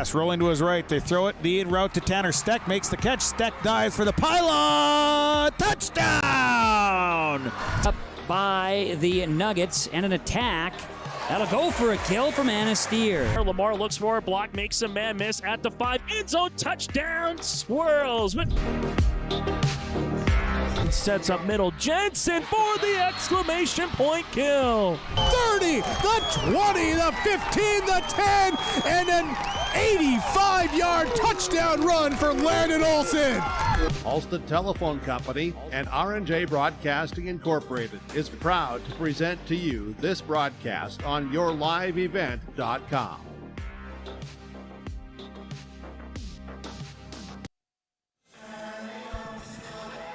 pass, rolling to his right. They throw it, the in route to Tanner Steck, makes the catch. Steck dives for the pylon. Touchdown! Up by the Nuggets and an attack. That'll go for a kill from Anasteer. Lamar looks for a block, makes a man miss at the 5. End zone touchdown, swirls. Sets up middle. Jensen for the exclamation point kill. 30, the 20, the 15, the 10, and an 85-yard touchdown run for Landon Olsen. Ulster Telephone Company and R&J Broadcasting Incorporated is proud to present to you this broadcast on yourliveevent.com.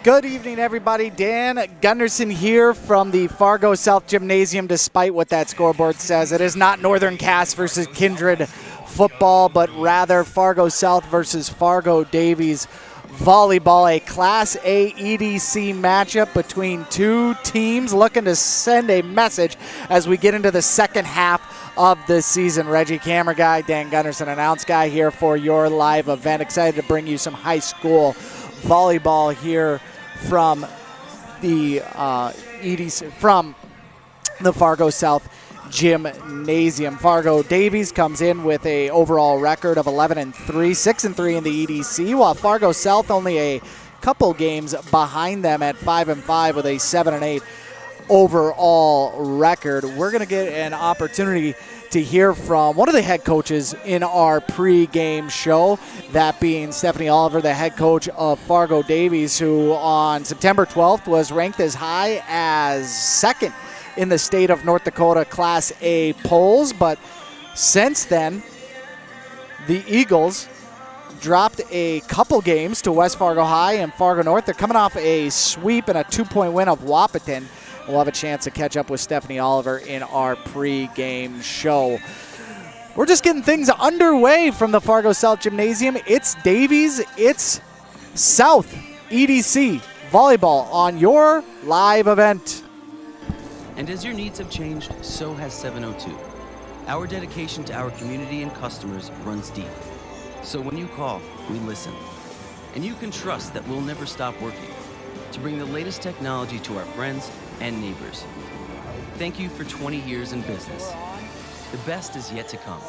Good evening, everybody. Dan Gunderson here from the Fargo South Gymnasium. Despite what that scoreboard says, it is not Northern Cass versus Kindred football, but rather Fargo South versus Fargo Davies volleyball, a Class A EDC matchup between two teams looking to send a message as we get into the second half of the season. Reggie Camera Guy, Dan Gunderson, announce guy here for your live event. Excited to bring you some high school volleyball here from the EDC, from the Fargo South Gymnasium. Fargo Davies comes in with a overall record of 11-3, 6-3 in the EDC, while Fargo South only a couple games behind them at 5-5 with a 7-8 overall record. We're going to get an opportunity to hear from one of the head coaches in our pre-game show, that being Stephanie Oliver, the head coach of Fargo Davies, who on September 12th was ranked as high as second in the state of North Dakota Class A polls. But since then, the Eagles dropped a couple games to West Fargo High and Fargo North. They're coming off a sweep and a 2-point win of Wahpeton. We'll have a chance to catch up with Stephanie Oliver in our pre-game show. We're just getting things underway from the Fargo South Gymnasium. It's Davies, it's South EDC volleyball on your live event. And as your needs have changed, so has 702. Our dedication to our community and customers runs deep. So when you call, we listen. And you can trust that we'll never stop working to bring the latest technology to our friends and neighbors. Thank you for 20 years in business. The best is yet to come.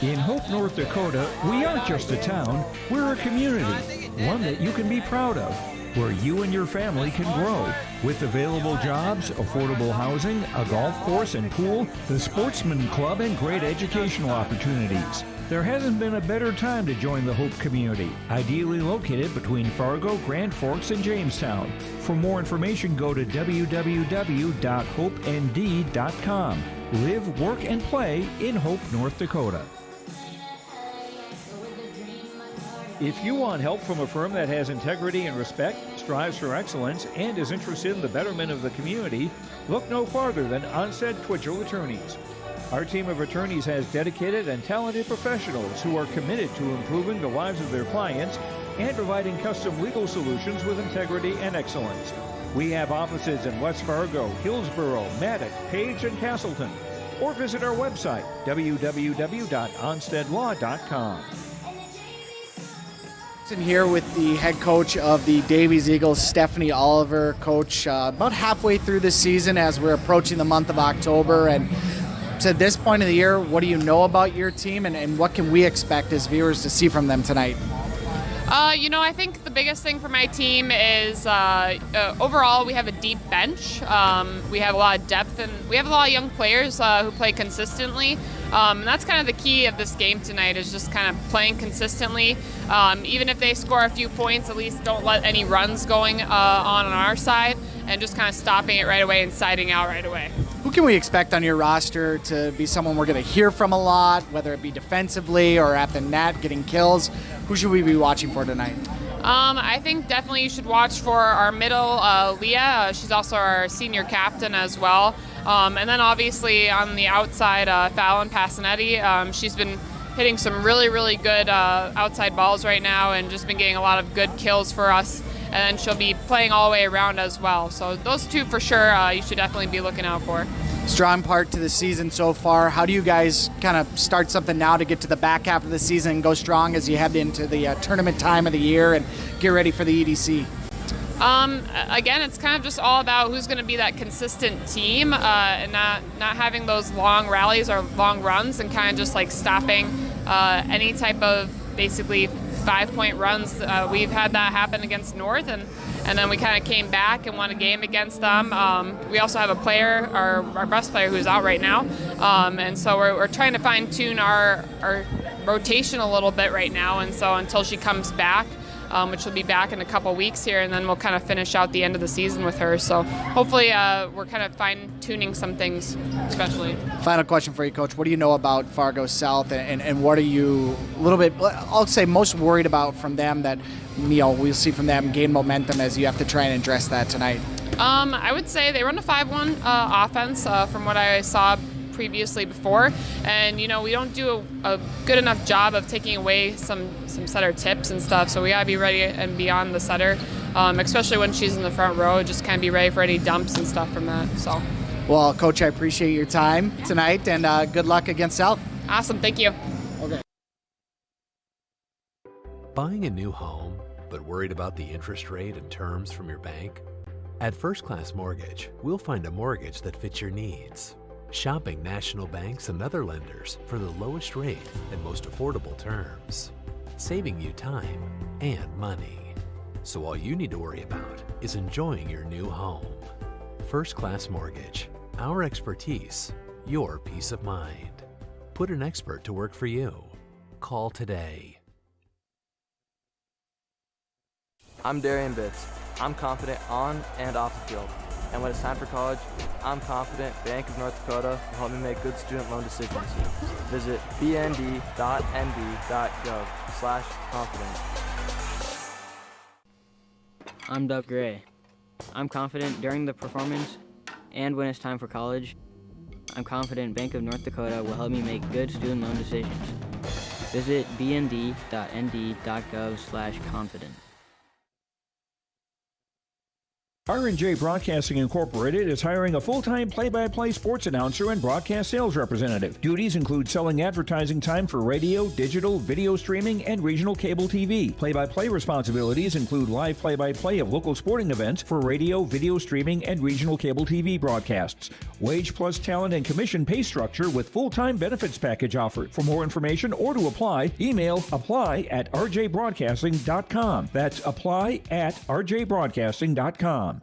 In Hope, North Dakota, we aren't just a town, we're a community, one that you can be proud of, where you and your family can grow. With available jobs, affordable housing, a golf course and pool, the Sportsman Club, and great educational opportunities. There hasn't been a better time to join the Hope community, ideally located between Fargo, Grand Forks, and Jamestown. For more information, go to www.hopend.com. Live, work, and play in Hope, North Dakota. If you want help from a firm that has integrity and respect, strives for excellence, and is interested in the betterment of the community, look no farther than Onstead Twitchell Attorneys. Our team of attorneys has dedicated and talented professionals who are committed to improving the lives of their clients and providing custom legal solutions with integrity and excellence. We have offices in West Fargo, Hillsboro, Maddox, Page, and Castleton. Or visit our website, www.onsteadlaw.com. Here with the head coach of the Davies Eagles, Stephanie Oliver. Coach, about halfway through the season as we're approaching the month of October, and to this point of the year, what do you know about your team, and what can we expect as viewers to see from them tonight? I think the biggest thing for my team is overall we have a deep bench. We have a lot of depth, and we have a lot of young players who play consistently. And that's kind of the key of this game tonight, is just kind of playing consistently. Even if they score a few points, at least don't let any runs going on our side, and just kind of stopping it right away and siding out right away. Who can we expect on your roster to be someone we're going to hear from a lot, whether it be defensively or at the net getting kills? Who should we be watching for tonight? I think definitely you should watch for our middle, Leah. She's also our senior captain as well. And then obviously on the outside, Fallon Passanetti. She's been hitting some really, really good outside balls right now and just been getting a lot of good kills for us. And then she'll be playing all the way around as well. So those two for sure you should definitely be looking out for. Strong part to the season so far. How do you guys kind of start something now to get to the back half of the season and go strong as you head into the tournament time of the year and get ready for the EDC? Again, it's kind of just all about who's going to be that consistent team and not having those long rallies or long runs and kind of just like stopping any type of basically 5-point runs. We've had that happen against North, and then we kind of came back and won a game against them. We also have a player, our best player, who's out right now, and so we're trying to fine-tune our rotation a little bit right now, and so until she comes back, which will be back in a couple weeks here, and then we'll kind of finish out the end of the season with her. So hopefully we're kind of fine-tuning some things, especially. Final question for you, Coach. What do you know about Fargo South, and what are you a little bit, I'll say, most worried about from them that we'll see from them gain momentum as you have to try and address that tonight? I would say they run a 5-1 offense from what I saw previously before, and we don't do a good enough job of taking away some setter tips and stuff, so we gotta be ready and be on the setter, especially when she's in the front row, just kind of be ready for any dumps and stuff from that. So well, Coach, I appreciate your time tonight, and good luck against South. Awesome, thank you. Okay. Buying a new home but worried about the interest rate and terms from your bank? At First Class Mortgage, we'll find a mortgage that fits your needs. Shopping national banks and other lenders for the lowest rate and most affordable terms, saving you time and money. So all you need to worry about is enjoying your new home. First Class Mortgage, our expertise, your peace of mind. Put an expert to work for you. Call today. I'm Darian Bitts. I'm confident on and off the field. And when it's time for college, I'm confident Bank of North Dakota will help me make good student loan decisions. Visit bnd.nd.gov/confident. I'm Doug Gray. I'm confident during the performance and when it's time for college. I'm confident Bank of North Dakota will help me make good student loan decisions. Visit bnd.nd.gov/confident. R&J Broadcasting Incorporated is hiring a full-time play-by-play sports announcer and broadcast sales representative. Duties include selling advertising time for radio, digital, video streaming, and regional cable TV. Play-by-play responsibilities include live play-by-play of local sporting events for radio, video streaming, and regional cable TV broadcasts. Wage plus talent and commission pay structure with full-time benefits package offered. For more information or to apply, email apply@rjbroadcasting.com. That's apply@rjbroadcasting.com.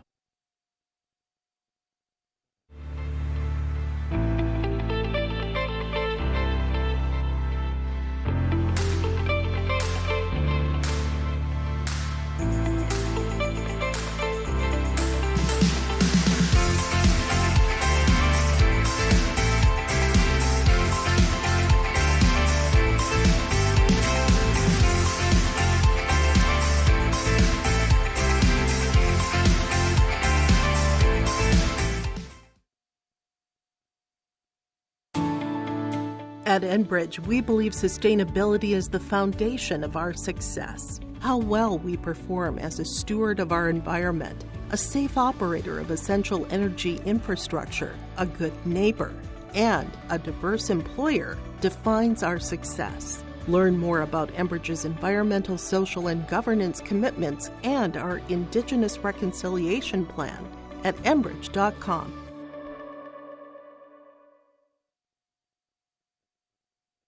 At Enbridge, we believe sustainability is the foundation of our success. How well we perform as a steward of our environment, a safe operator of essential energy infrastructure, a good neighbor, and a diverse employer defines our success. Learn more about Enbridge's environmental, social, and governance commitments and our Indigenous Reconciliation Plan at enbridge.com.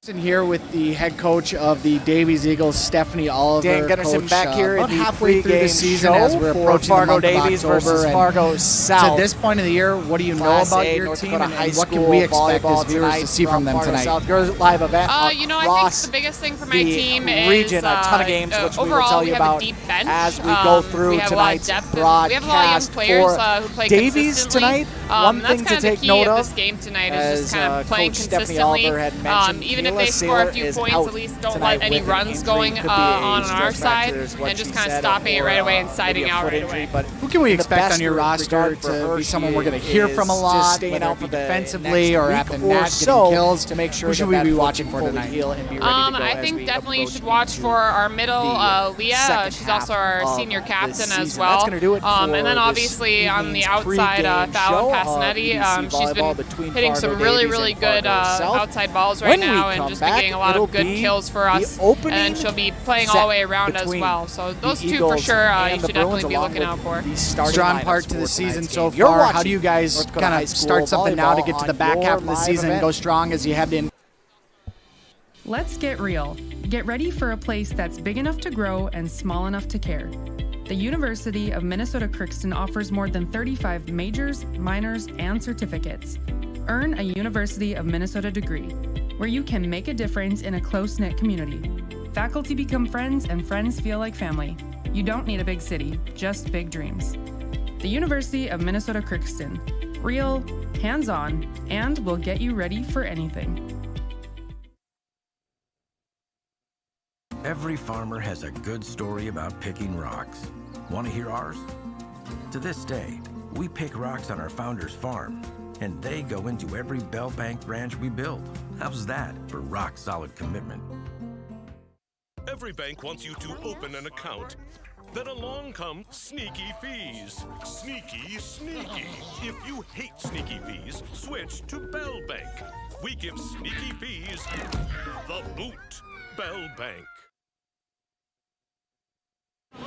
Here with the head coach of the Davies Eagles, Stephanie Oliver. Dan Gunderson back here about in the halfway through the season as we're approaching Fargo the month Davies of October. versus Fargo South. So at this point of the year, what do you know about your North team, Dakota and what can we expect as viewers to see from them Fargo tonight? South. Your live event I think the biggest thing for my team is region, a ton of games, which we will overall tell you we have about a deep bench. as we go through we have tonight's a lot of depth broadcast. we have a lot of young players who play Davies consistently. tonight. One that's thing kind to of take the key note of of this game tonight is just kind of as playing Coach Stephanie consistently. Oliver had mentioned, Even if they score a few points, at least don't let any runs going on our side, and just kind of stopping it right away and siding out right away. But who can we expect on your roster to be someone we're going to hear from a lot, staying out defensively or at the net, getting kills? To make sure who should we be watching for tonight? I think definitely you should watch for our middle, Leah. She's also our senior captain as well. And then obviously on the outside, Fallon Passanetti. She's been hitting some really good outside balls right now and just been getting a lot of good kills for us. And she'll be playing all the way around as well. So those two for sure you should definitely be looking out for. Strong part to the season so far. How do you guys kind of start something now to get to the back half of the season and go strong as you head in? Let's get real. Get ready for a place that's big enough to grow and small enough to care. The University of Minnesota Crookston offers more than 35 majors, minors, and certificates. Earn a University of Minnesota degree, where you can make a difference in a close-knit community. Faculty become friends and friends feel like family. You don't need a big city, just big dreams. The University of Minnesota Crookston. Real, hands-on, and will get you ready for anything. Every farmer has a good story about picking rocks. Want to hear ours? To this day, we pick rocks on our founder's farm, and they go into every Bell Bank branch we build. How's that for rock-solid commitment? Every bank wants you to open an account. Then along come sneaky fees. Sneaky. If you hate sneaky fees, switch to Bell Bank. We give sneaky fees the boot. Bell Bank.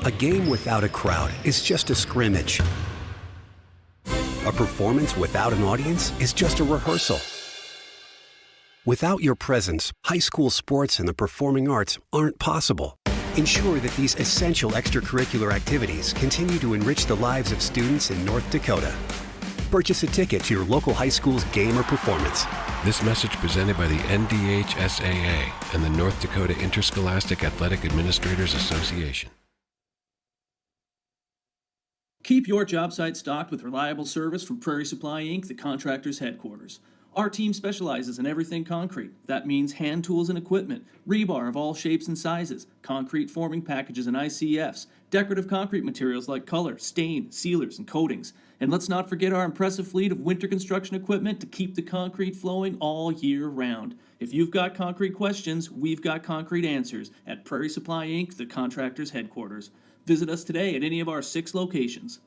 A game without a crowd is just a scrimmage. A performance without an audience is just a rehearsal. Without your presence, high school sports and the performing arts aren't possible. Ensure that these essential extracurricular activities continue to enrich the lives of students in North Dakota. Purchase a ticket to your local high school's game or performance. This message presented by the NDHSAA and the North Dakota Interscholastic Athletic Administrators Association. Keep your job site stocked with reliable service from Prairie Supply Inc., the contractor's headquarters. Our team specializes in everything concrete. That means hand tools and equipment, rebar of all shapes and sizes, concrete forming packages and ICFs, decorative concrete materials like color, stain, sealers, and coatings. And let's not forget our impressive fleet of winter construction equipment to keep the concrete flowing all year round. If you've got concrete questions, we've got concrete answers at Prairie Supply Inc., the contractor's headquarters. Visit us today at any of our 6 locations.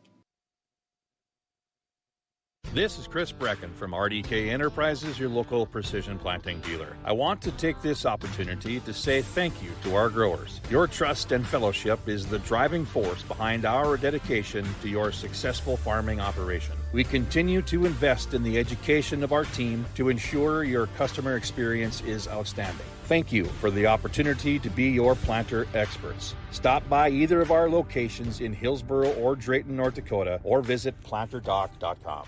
This is Chris Brecken from RDK Enterprises, your local precision planting dealer. I want to take this opportunity to say thank you to our growers. Your trust and fellowship is the driving force behind our dedication to your successful farming operation. We continue to invest in the education of our team to ensure your customer experience is outstanding. Thank you for the opportunity to be your planter experts. Stop by either of our locations in Hillsboro or Drayton, North Dakota, or visit planterdoc.com.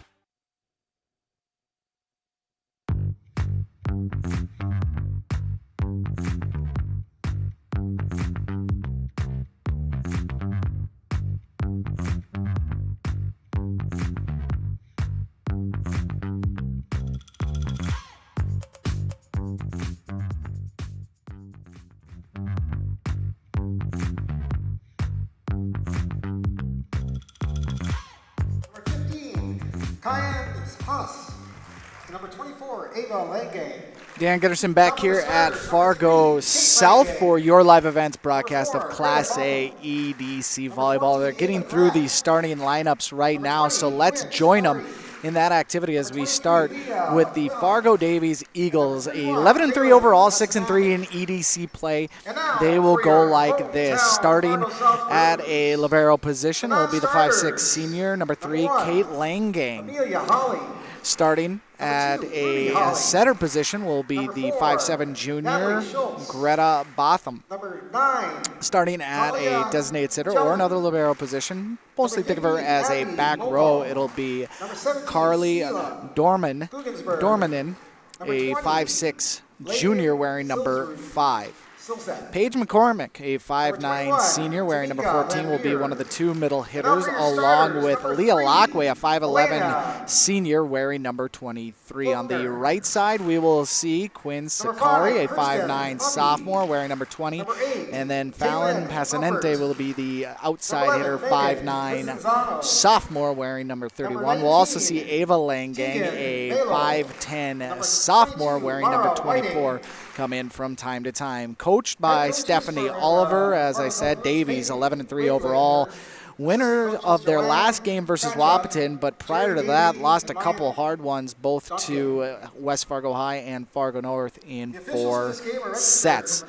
Number 24, Ava Lange. Dan Gunderson back here at Fargo South for your live events broadcast of Class A EDC Volleyball. They're getting through the starting lineups right now, so let's join them in that activity as we start with the Fargo Davies Eagles. 11-3 overall, 6-3 in EDC play. They will go like this. Starting at a libero position will be the 5'6 senior, number 3, Kate Langang. Starting at a setter position will be the 5'7 junior, Greta Botham. Starting at a designated sitter or another libero position, mostly think of her as a back row, it'll be Carly Dormanin, a 5'6 junior wearing number 5. Paige McCormick, a 5'9 senior wearing number 14, will be one of the two middle hitters, along with Leah Lockway, a 5'11 senior wearing number 23. On the right side, we will see Quinn Sakari, a 5'9 sophomore wearing number 20, and then Fallon Pasanente will be the outside hitter, 5'9 sophomore wearing number 31. We'll also see Ava Langang, a 5'10 sophomore wearing number 24, come in from time to time. Coached by Stephanie Oliver, as I said, Davies 11-3 overall. Winner of their last game versus Wahpeton, but prior to that, lost a couple hard ones, both to West Fargo High and Fargo North in 4 sets.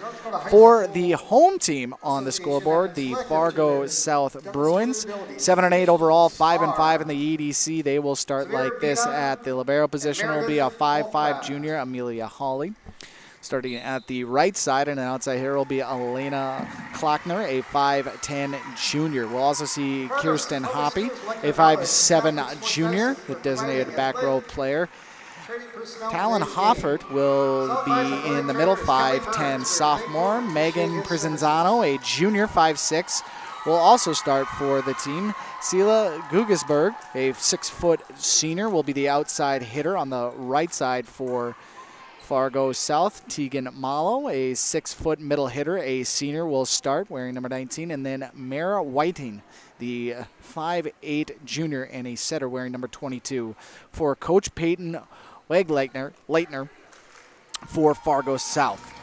For the home team on the scoreboard, the Fargo South Bruins, 7-8 overall, 5-5 in the EDC. They will start like this. At the libero position will be a 5'5 junior, Amelia Hawley. Starting at the right side, and an outside here will be Elena Klockner, a 5'10 junior. We'll also see Kirsten Hoppy, a 5'7 junior, the designated back row player. Talon Hoffert will be in the middle, 5'10 sophomore. Megan Prizanzano, a junior, 5'6, will also start for the team. Sela Gugesberg, a 6-foot senior, will be the outside hitter on the right side for Fargo South. Tegan Malo, a 6-foot middle hitter, a senior, will start wearing number 19. And then Mara Whiting, the 5'8 junior and a setter wearing number 22 for Coach Peyton Leitner for Fargo South.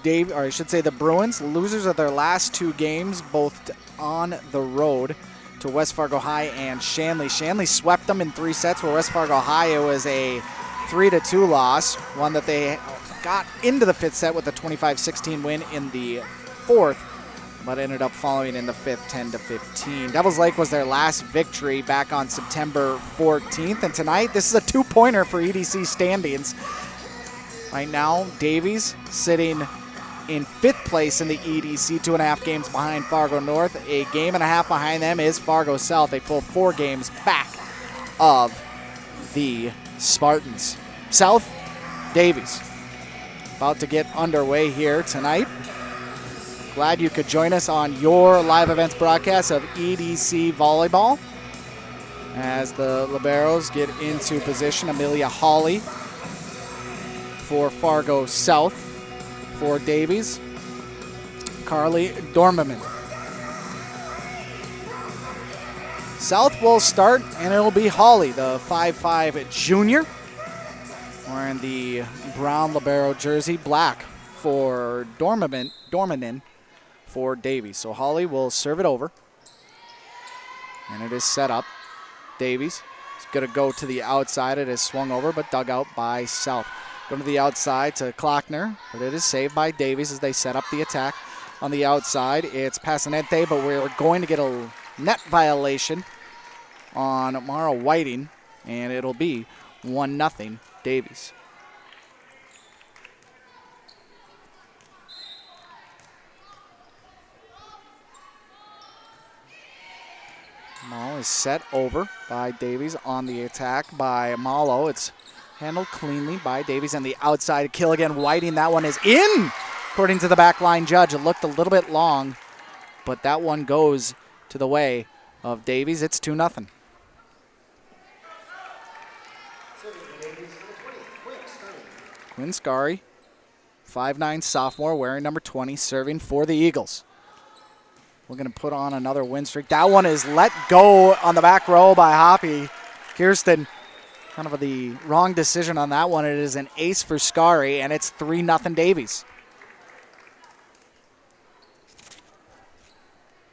The Bruins, losers of their last 2 games, both on the road to West Fargo High and Shanley. Shanley swept them in 3 sets, where West Fargo High, it was a 3-2 loss, one that they got into the 5th set with a 25-16 win in the 4th, but ended up following in the 5th 10-15. Devils Lake was their last victory back on September 14th, and tonight this is a 2-pointer for EDC standings. Right now, Davies sitting in 5th place in the EDC, 2.5 games behind Fargo North. A game and a half behind them is Fargo South, a full 4 games back of the Spartans. South, Davies. About to get underway here tonight. Glad you could join us on your live events broadcast of EDC Volleyball. As the liberos get into position, Amelia Hawley for Fargo South. For Davies, Carly Dormaman. South will start, and it'll be Hawley, the 5'5 junior, wearing the brown libero jersey, black for Dormanen for Davies. So Hawley will serve it over, and it is set up. Davies is going to go to the outside. It is swung over, but dug out by South. Going to the outside to Klockner, but it is saved by Davies as they set up the attack. On the outside, it's Pasanente, but we're going to get a net violation on Mara Whiting, and it'll be 1-0 Davies. Malo is set over by Davies. On the attack by Malo. It's handled cleanly by Davies, and the outside kill again. Whiting, that one is in, according to the backline judge. It looked a little bit long, but that one goes to the way of Davies. It's 2-0. Quinn Scari, 5'9 sophomore, wearing number 20, serving for the Eagles. We're going to put on another win streak. That one is let go on the back row by Hoppy. Kirsten, kind of the wrong decision on that one. It is an ace for Scari, and it's 3-0 Davies.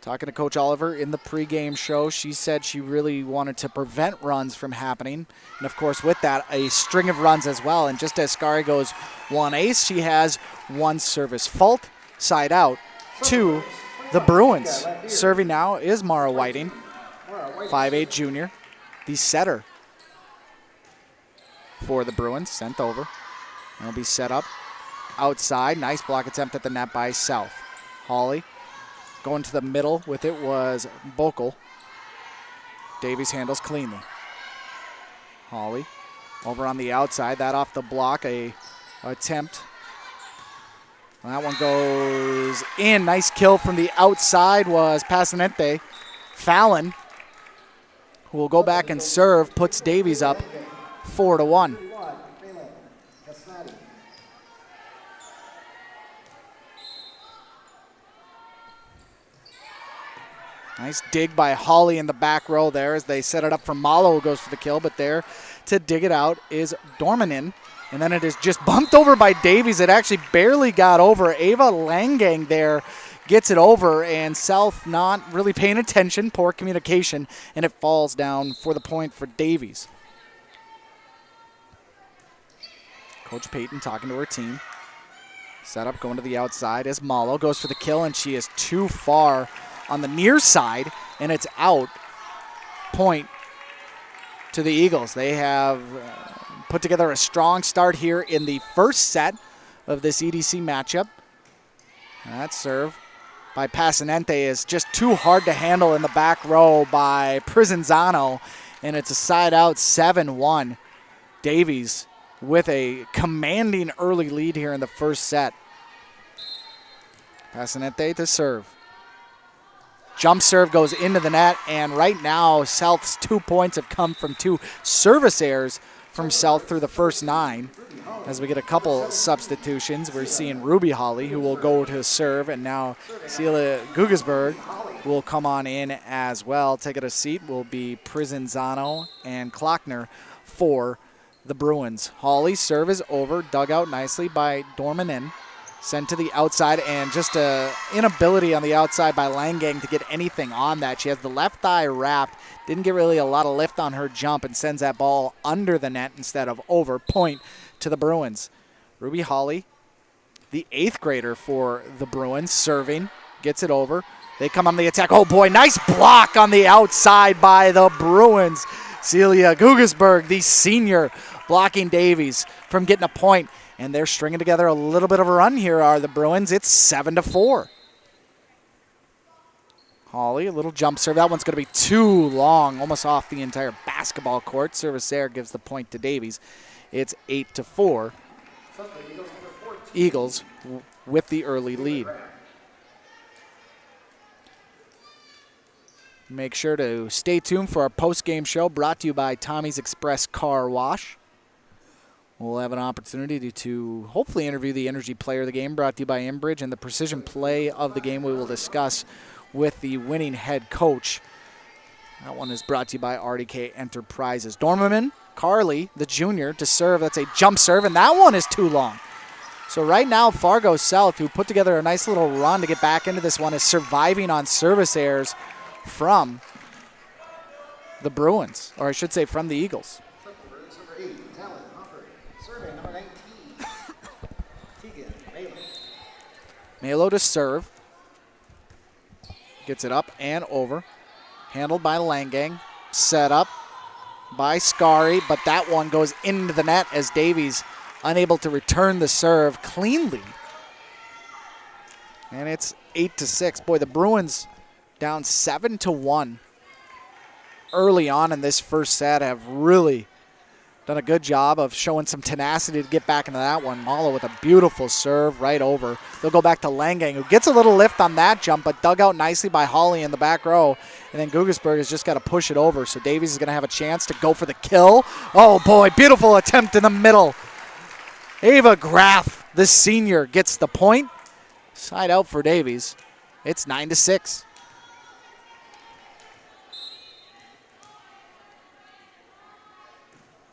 Talking to Coach Oliver in the pregame show, she said she really wanted to prevent runs from happening. And, of course, with that, a string of runs as well. And just as Scari goes 1 ace, she has 1 service fault, side out, to the Bruins. Serving now is Mara Whiting, 5'8 junior, the setter for the Bruins, sent over. And will be set up outside. Nice block attempt at the net by South. Hawley going to the middle with it was Bokel. Davies handles cleanly. Hawley over on the outside. That off the block, a attempt That one goes in. Nice kill from the outside was Pasanente. Fallon, who will go back and serve, puts Davies up 4-1. Nice dig by Hawley in the back row there as they set it up for Malo, who goes for the kill, but there to dig it out is Dormanin. And then it is just bumped over by Davies. It actually barely got over. Ava Langang there gets it over, and South not really paying attention, poor communication, and it falls down for the point for Davies. Coach Payton talking to her team. Set up, going to the outside as Malo goes for the kill, and she is too far on the near side, and it's out. Point to the Eagles. They have put together a strong start here in the first set of this EDC matchup. That serve by Pasanente is just too hard to handle in the back row by Prizanzano, and it's a side out 7-1. Davies with a commanding early lead here in the first set. Pasanente to serve. Jump serve goes into the net, and right now South's 2 points have come from 2 service errors from South through the first 9. As we get a couple substitutions, we're seeing Ruby Hawley, who will go to serve, and now Celia Gugesberg will come on in as well. Taking a seat will be Prizanzano and Klockner for the Bruins. Hawley serve is over, dug out nicely by Dormanin. Sent to the outside, and just an inability on the outside by Langang to get anything on that. She has the left thigh wrapped, didn't get really a lot of lift on her jump, and sends that ball under the net instead of over. Point to the Bruins. Ruby Hawley, the 8th grader for the Bruins, serving, gets it over. They come on the attack. Oh boy, nice block on the outside by the Bruins. Celia Gugesberg, the senior, blocking Davies from getting a point. And they're stringing together a little bit of a run here, are the Bruins. It's 7-4. Hawley, a little jump serve. That one's going to be too long, almost off the entire basketball court. Service there gives the point to Davies. It's 8-4. Eagles with the early lead. Make sure to stay tuned for our post-game show brought to you by Tommy's Express Car Wash. We'll have an opportunity to hopefully interview the energy player of the game, brought to you by Enbridge, and the precision play of the game we will discuss with the winning head coach. That one is brought to you by RDK Enterprises. Dormaman, Carly, the junior, to serve. That's a jump serve, and that one is too long. So right now, Fargo South, who put together a nice little run to get back into this one, is surviving on service errors from the Bruins, or I should say from the Eagles. Malo to serve. Gets it up and over. Handled by Langang. Set up by Scary, but that one goes into the net as Davies unable to return the serve cleanly. And it's 8-6. Boy, the Bruins down 7-1 early on in this first set have really done a good job of showing some tenacity to get back into that one. Malo with a beautiful serve right over. They'll go back to Langang, who gets a little lift on that jump, but dug out nicely by Hawley in the back row. And then Gugesberg has just got to push it over, so Davies is going to have a chance to go for the kill. Oh, boy, beautiful attempt in the middle. Ava Graff, the senior, gets the point. Side out for Davies. It's 9-6.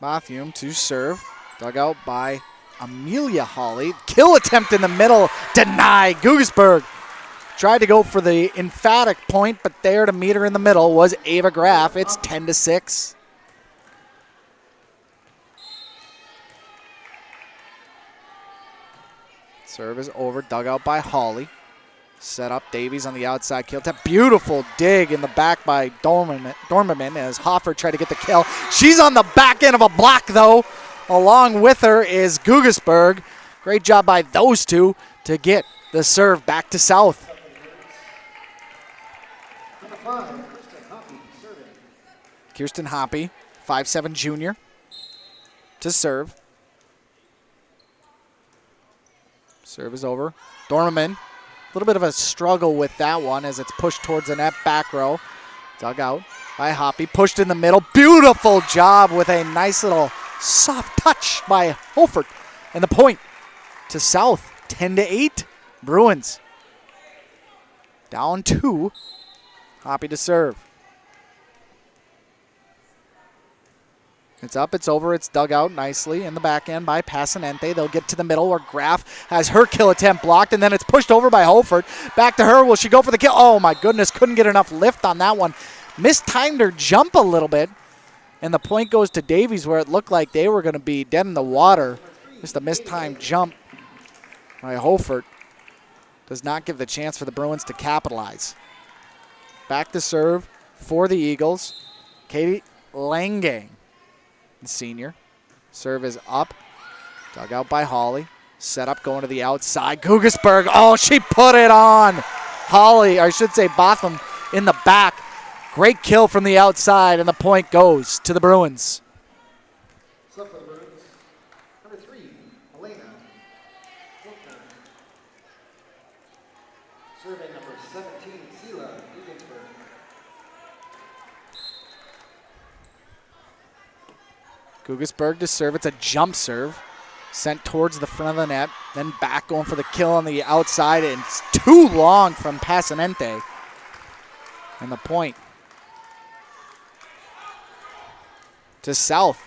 Bothium to serve. Dug out by Amelia Hawley. Kill attempt in the middle. Denied. Gugesberg tried to go for the emphatic point, but there to meet her in the middle was Ava Graff. It's 10-6. Serve is over. Dug out by Hawley. Set up Davies on the outside kill. That beautiful dig in the back by Dormaman as Hoffer tried to get the kill. She's on the back end of a block, though. Along with her is Gugesberg. Great job by those two to get the serve back to South. Kirsten Hoppy, 5'7" junior, to serve. Serve is over. Dorman, a little bit of a struggle with that one as it's pushed towards the net, back row. Dug out by Hoppy, pushed in the middle. Beautiful job with a nice little soft touch by Holford. And the point to South, 10-8. Bruins down 2. Hoppy to serve. It's up, it's over, it's dug out nicely in the back end by Passanente. They'll get to the middle where Graff has her kill attempt blocked, and then it's pushed over by Holford. Back to her, will she go for the kill? Oh my goodness, couldn't get enough lift on that one. Mistimed her jump a little bit, and the point goes to Davies where it looked like they were going to be dead in the water. Just a mistimed jump by Holford. Does not give the chance for the Bruins to capitalize. Back to serve for the Eagles. Katie Langang, the senior. Serve is up. Dug out by Holly. Set up going to the outside. Gugesberg, oh, she put it on. Holly, or I should say Botham, in the back. Great kill from the outside, and the point goes to the Bruins. So for the Bruins, number 3, Elena Faulkner. Serving number 17, Sela Regensburg. Gugesberg to serve. It's a jump serve. Sent towards the front of the net. Then back going for the kill on the outside. And it's too long from Passanente. And the point to South.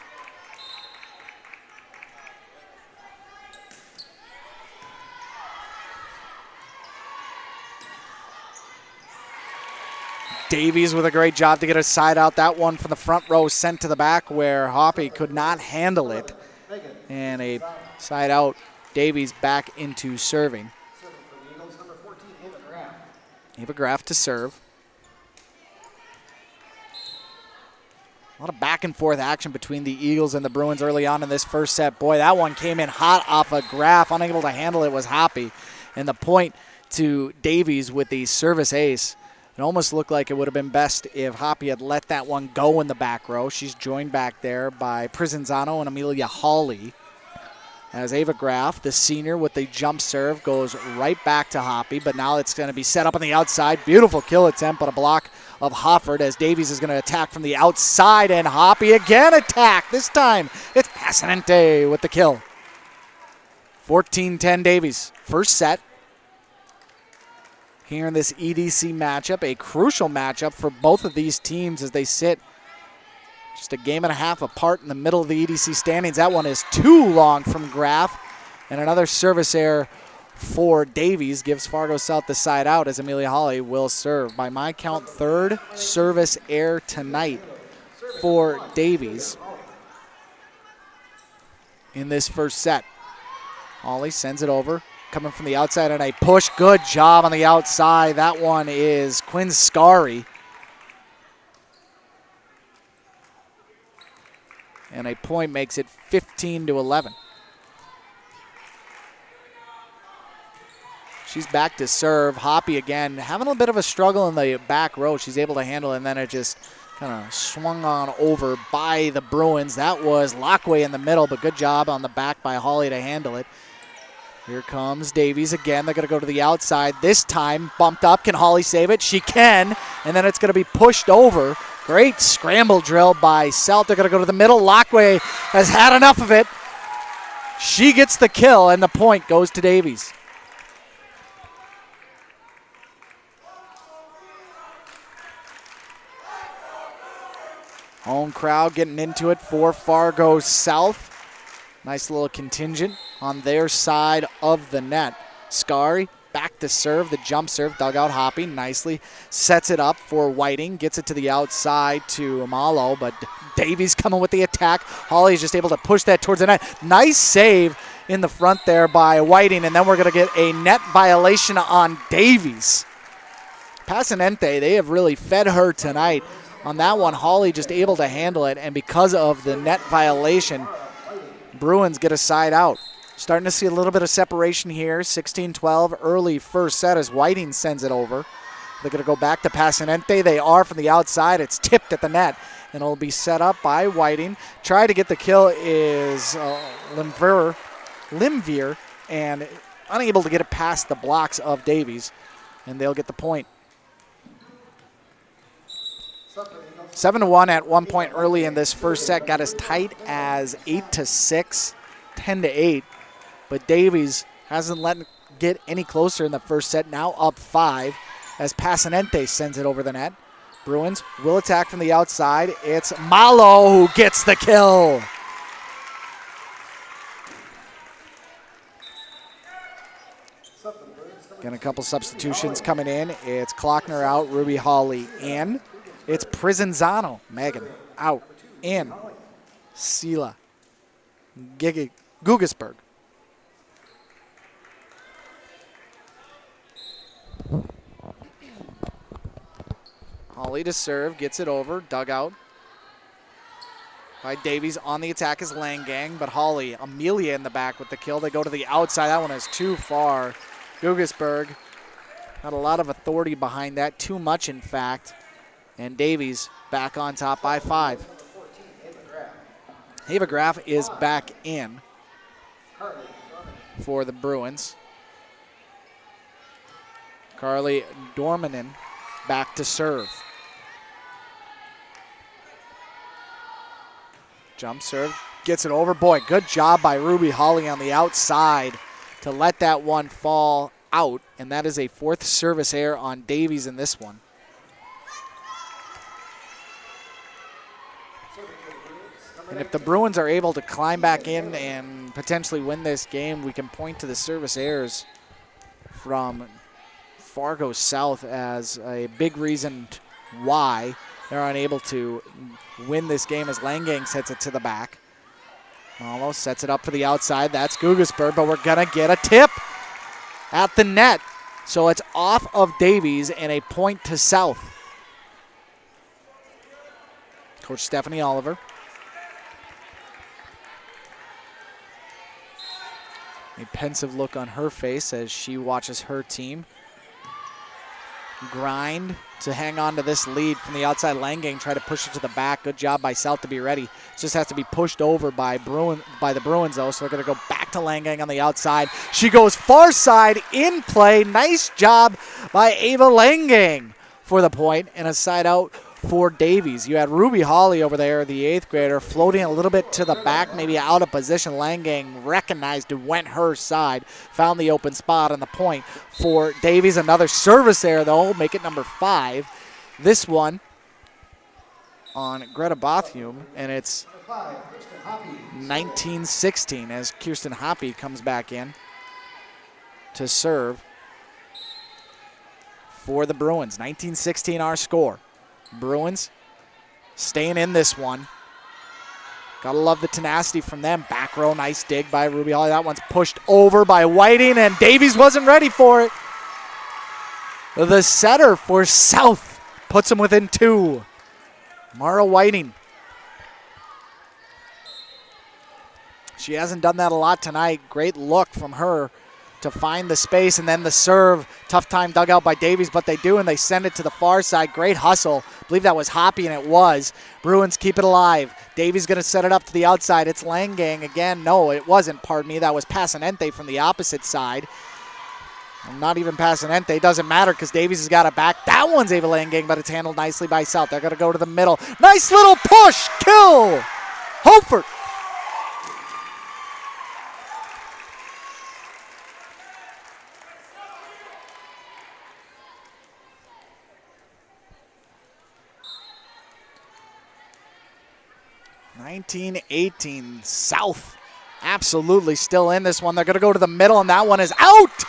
Davies with a great job to get a side out. That one from the front row sent to the back where Hoppy could not handle it. And a side out. Davies back into serving. Ava Graff to serve. A lot of back and forth action between the Eagles and the Bruins early on in this first set. Boy, that one came in hot off a Graff. Unable to handle it was Hoppy. And the point to Davies with the service ace. It almost looked like it would have been best if Hoppy had let that one go in the back row. She's joined back there by Prizanzano and Amelia Hawley. As Ava Graff, the senior with the jump serve, goes right back to Hoppy, but now it's going to be set up on the outside. Beautiful kill attempt, but a block of Hofford as Davies is going to attack from the outside, and Hoppy again attack. This time it's Passanente with the kill. 14-10 Davies. First set here in this EDC matchup, a crucial matchup for both of these teams as they sit just a game and a half apart in the middle of the EDC standings. That one is too long from Graff, and another service error for Davies gives Fargo South the side out as Amelia Hawley will serve. By my count, third service error tonight for Davies in this first set. Hawley sends it over. Coming from the outside and a push. Good job on the outside. That one is Quinn Scary. And a point makes it 15-11. She's back to serve. Hoppy again having a bit of a struggle in the back row. She's able to handle it, and then it just kind of swung on over by the Bruins. That was Lockway in the middle, but good job on the back by Hawley to handle it. Here comes Davies again. They're going to go to the outside. This time, bumped up. Can Hawley save it? She can. And then it's going to be pushed over. Great scramble drill by South. They're going to go to the middle. Lockway has had enough of it. She gets the kill, and the point goes to Davies. Home crowd getting into it for Fargo South. Nice little contingent on their side of the net. Scary back to serve, the jump serve, dug out Hoppy nicely, sets it up for Whiting, gets it to the outside to Amalo, but Davies coming with the attack. Hawley is just able to push that towards the net. Nice save in the front there by Whiting, and then we're going to get a net violation on Davies. Passanente, they have really fed her tonight. On that one, Hawley just able to handle it, and because of the net violation, Bruins get a side out. Starting to see a little bit of separation here. 16-12 early first set as Whiting sends it over. They're going to go back to Passanente. They are from the outside. It's tipped at the net, and it'll be set up by Whiting. Try to get the kill is Limvier, and unable to get it past the blocks of Davies, and they'll get the point. 7-1 at one point early in this first set, got as tight as 8-6, 10-8, but Davies hasn't let it get any closer in the first set, now up 5 as Pasanente sends it over the net. Bruins will attack from the outside. It's Malo who gets the kill. Again, a couple substitutions coming in. It's Klockner out, Ruby Hawley in. It's Prizanzano, Megan, out, in. Sila, Gugesberg. Hawley to serve, gets it over, dug out by Davies. On the attack is Langang, but Hawley, Amelia in the back with the kill. They go to the outside. That one is too far. Gugesberg had a lot of authority behind that, too much in fact. And Davies back on top by 5. Ava Graf is back in for the Bruins. Carly Dormanen back to serve. Jump serve, gets it over. Boy, good job by Ruby Hawley on the outside to let that one fall out. And that is a 4th service error on Davies in this one. And if the Bruins are able to climb back in and potentially win this game, we can point to the service errors from Fargo South as a big reason why they're unable to win this game, as Langang sets it to the back. Almost sets it up for the outside. That's Gugesberg, but we're going to get a tip at the net. So it's off of Davies and a point to South. Coach Stephanie Oliver. A pensive look on her face as she watches her team grind to hang on to this lead from the outside. Langang try to push it to the back. Good job by South to be ready. Just has to be pushed over by the Bruins though, so they're going to go back to Langang on the outside. She goes far side in play. Nice job by Ava Langang for the point, and a side out for Davies. You had Ruby Hawley over there, the 8th grader, floating a little bit to the back, maybe out of position. Langang recognized and went her side, found the open spot on the point for Davies. Another service error, though, make it number 5. This one on Greta Bothum, and it's 19-16 as Kirsten Hoppy comes back in to serve for the Bruins. 19-16 our score. Bruins staying in this one. Gotta love the tenacity from them. Back row, nice dig by Ruby Hawley. That one's pushed over by Whiting, and Davies wasn't ready for it. The setter for South puts him within 2. Mara Whiting. She hasn't done that a lot tonight. Great look from her to find the space, and then the serve. Tough time dug out by Davies, but they do, and they send it to the far side. Great hustle. I believe that was Hoppy, and it was. Bruins keep it alive. Davies going to set it up to the outside. It's Langang again. No, it wasn't, pardon me. That was Pasanente from the opposite side. Not even Pasanente. Doesn't matter because Davies has got it back. That one's Ava Langang, but it's handled nicely by South. They're going to go to the middle. Nice little push. Kill. Hofert. (19-18) South absolutely still in this one. They're going to go to the middle, and that one is out.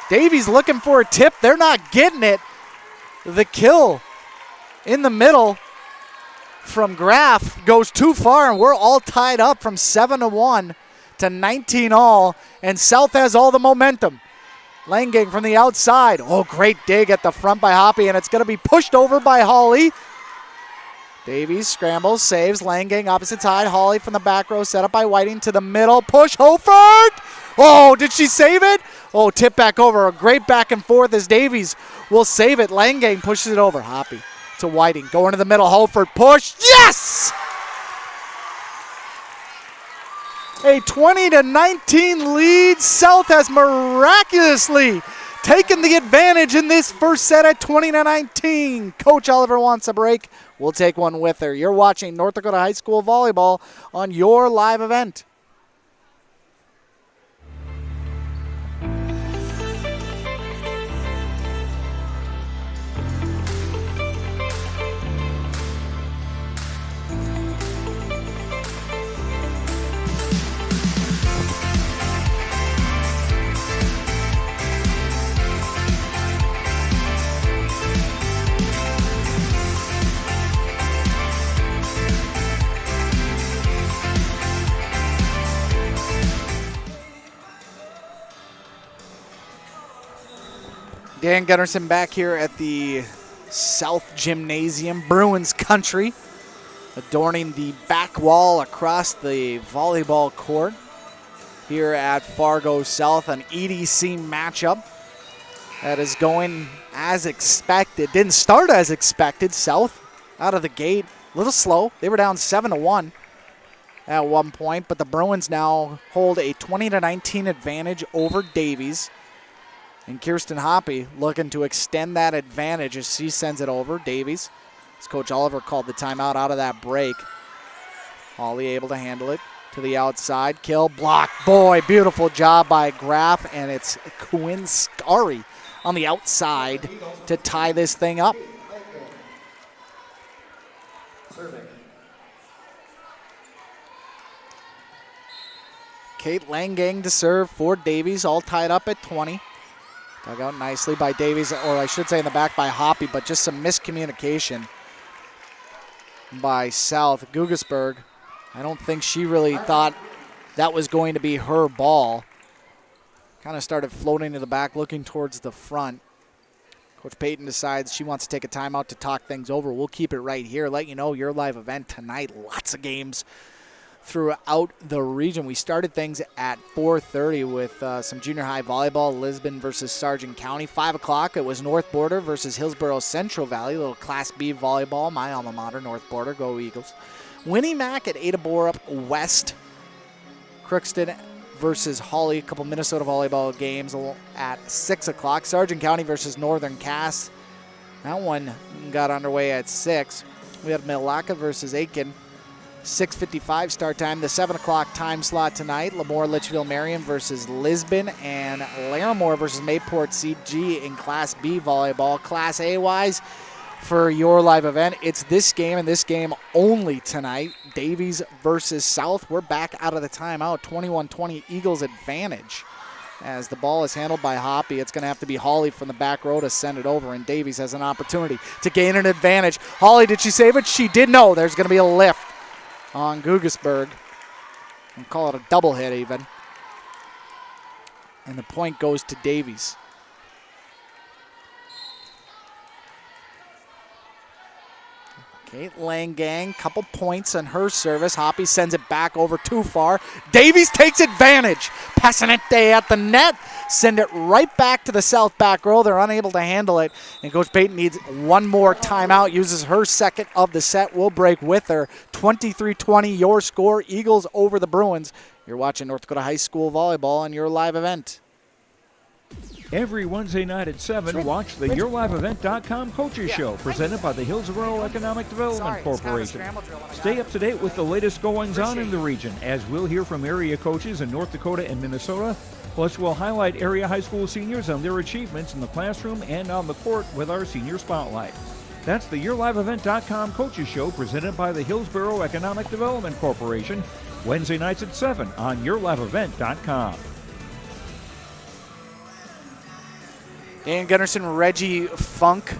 Davies looking for a tip. They're not getting it. The kill in the middle from Graf goes too far, and we're all tied up from 7-1 to 19 all, and South has all the momentum. Langang from the outside. Oh, great dig at the front by Hoppy, and it's going to be pushed over by Hawley. Davies scrambles, saves. Langang opposite side. Hawley from the back row, set up by Whiting to the middle. Push, Hofert! Oh, did she save it? Oh, tip back over. A great back and forth as Davies will save it. Langang pushes it over. Hoppy to Whiting. Going to the middle. Hofert push. Yes! A 20-19 lead. South has miraculously taken the advantage in this first set at 20-19. Coach Oliver wants a break. We'll take one with her. You're watching North Dakota High School Volleyball on your live event. Dan Gunnarsson back here at the South Gymnasium, Bruins country, adorning the back wall across the volleyball court here at Fargo South, an EDC matchup that is going as expected. Didn't start as expected. South out of the gate, a little slow. They were down 7-1 at one point, but the Bruins now hold a 20-19 advantage over Davies. And Kirsten Hoppe looking to extend that advantage as she sends it over. Davies, as Coach Oliver called the timeout out of that break. Holly able to handle it to the outside. Kill, block. Boy, beautiful job by Graff, and it's Quinn Scari on the outside to tie this thing up. Kate Langang to serve for Davies, all tied up at 20. Dug out nicely by Davies, or I should say in the back by Hoppe, but just some miscommunication by South. Gugesberg, I don't think she really thought that was going to be her ball. Kind of started floating to the back, looking towards the front. Coach Payton decides she wants to take a timeout to talk things over. We'll keep it right here, let you know your live event tonight. Lots of games throughout the region. We started things at 4:30 with some junior high volleyball, Lisbon versus Sargent County. 5 o'clock, it was North Border versus Hillsborough Central Valley, a little Class B volleyball, my alma mater, North Border, go Eagles. Winnie Mac at Ada Borup West, Crookston versus Hawley, a couple Minnesota volleyball games at 6 o'clock. Sargent County versus Northern Cass, that one got underway at 6. We had Milwaukee versus Aiken, 6:55 start time. The 7 o'clock time slot tonight, Lemoore Litchfield Marion versus Lisbon, and Larimore versus Mayport CG in Class B volleyball. Class A wise, for your live event, it's this game and this game only tonight. Davies versus South. We're back out of the timeout. 21-20 Eagles advantage. As the ball is handled by Hoppe, it's going to have to be Hawley from the back row to send it over, and Davies has an opportunity to gain an advantage. Hawley, did she save it? She did. No, there's going to be a lift on Gugesberg. We'll call it a double hit even. And the point goes to Davies. Kate Langang, couple points on her service. Hoppe sends it back over too far. Davies takes advantage. Passanete at the net. Send it right back to the South back row. They're unable to handle it. And Coach Payton needs one more timeout. Uses her second of the set. We'll break with her. 23-20 your score. Eagles over the Bruins. You're watching North Dakota High School Volleyball on your live event. Every Wednesday night at 7, watch the YourLiveEvent.com Coaches Show, presented by the Hillsborough Economic Development Corporation. Stay up to date with the latest goings-on in the region, as we'll hear from area coaches in North Dakota and Minnesota. Plus, we'll highlight area high school seniors and their achievements in the classroom and on the court with our Senior Spotlight. That's the YourLiveEvent.com Coaches Show, presented by the Hillsborough Economic Development Corporation, Wednesday nights at 7 on YourLiveEvent.com. Dan Gunnarsson, Reggie Funk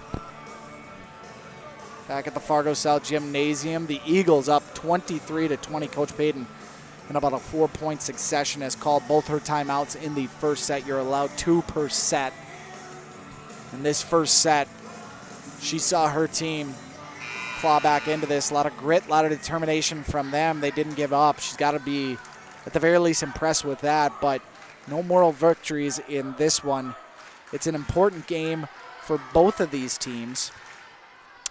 back at the Fargo South Gymnasium. The Eagles up 23-20. Coach Payton in about a 4-point succession has called both her timeouts in the first set. You're allowed 2 per set. In this first set, she saw her team claw back into this. A lot of grit, a lot of determination from them. They didn't give up. She's got to be, at the very least, impressed with that, but no moral victories in this one. It's an important game for both of these teams.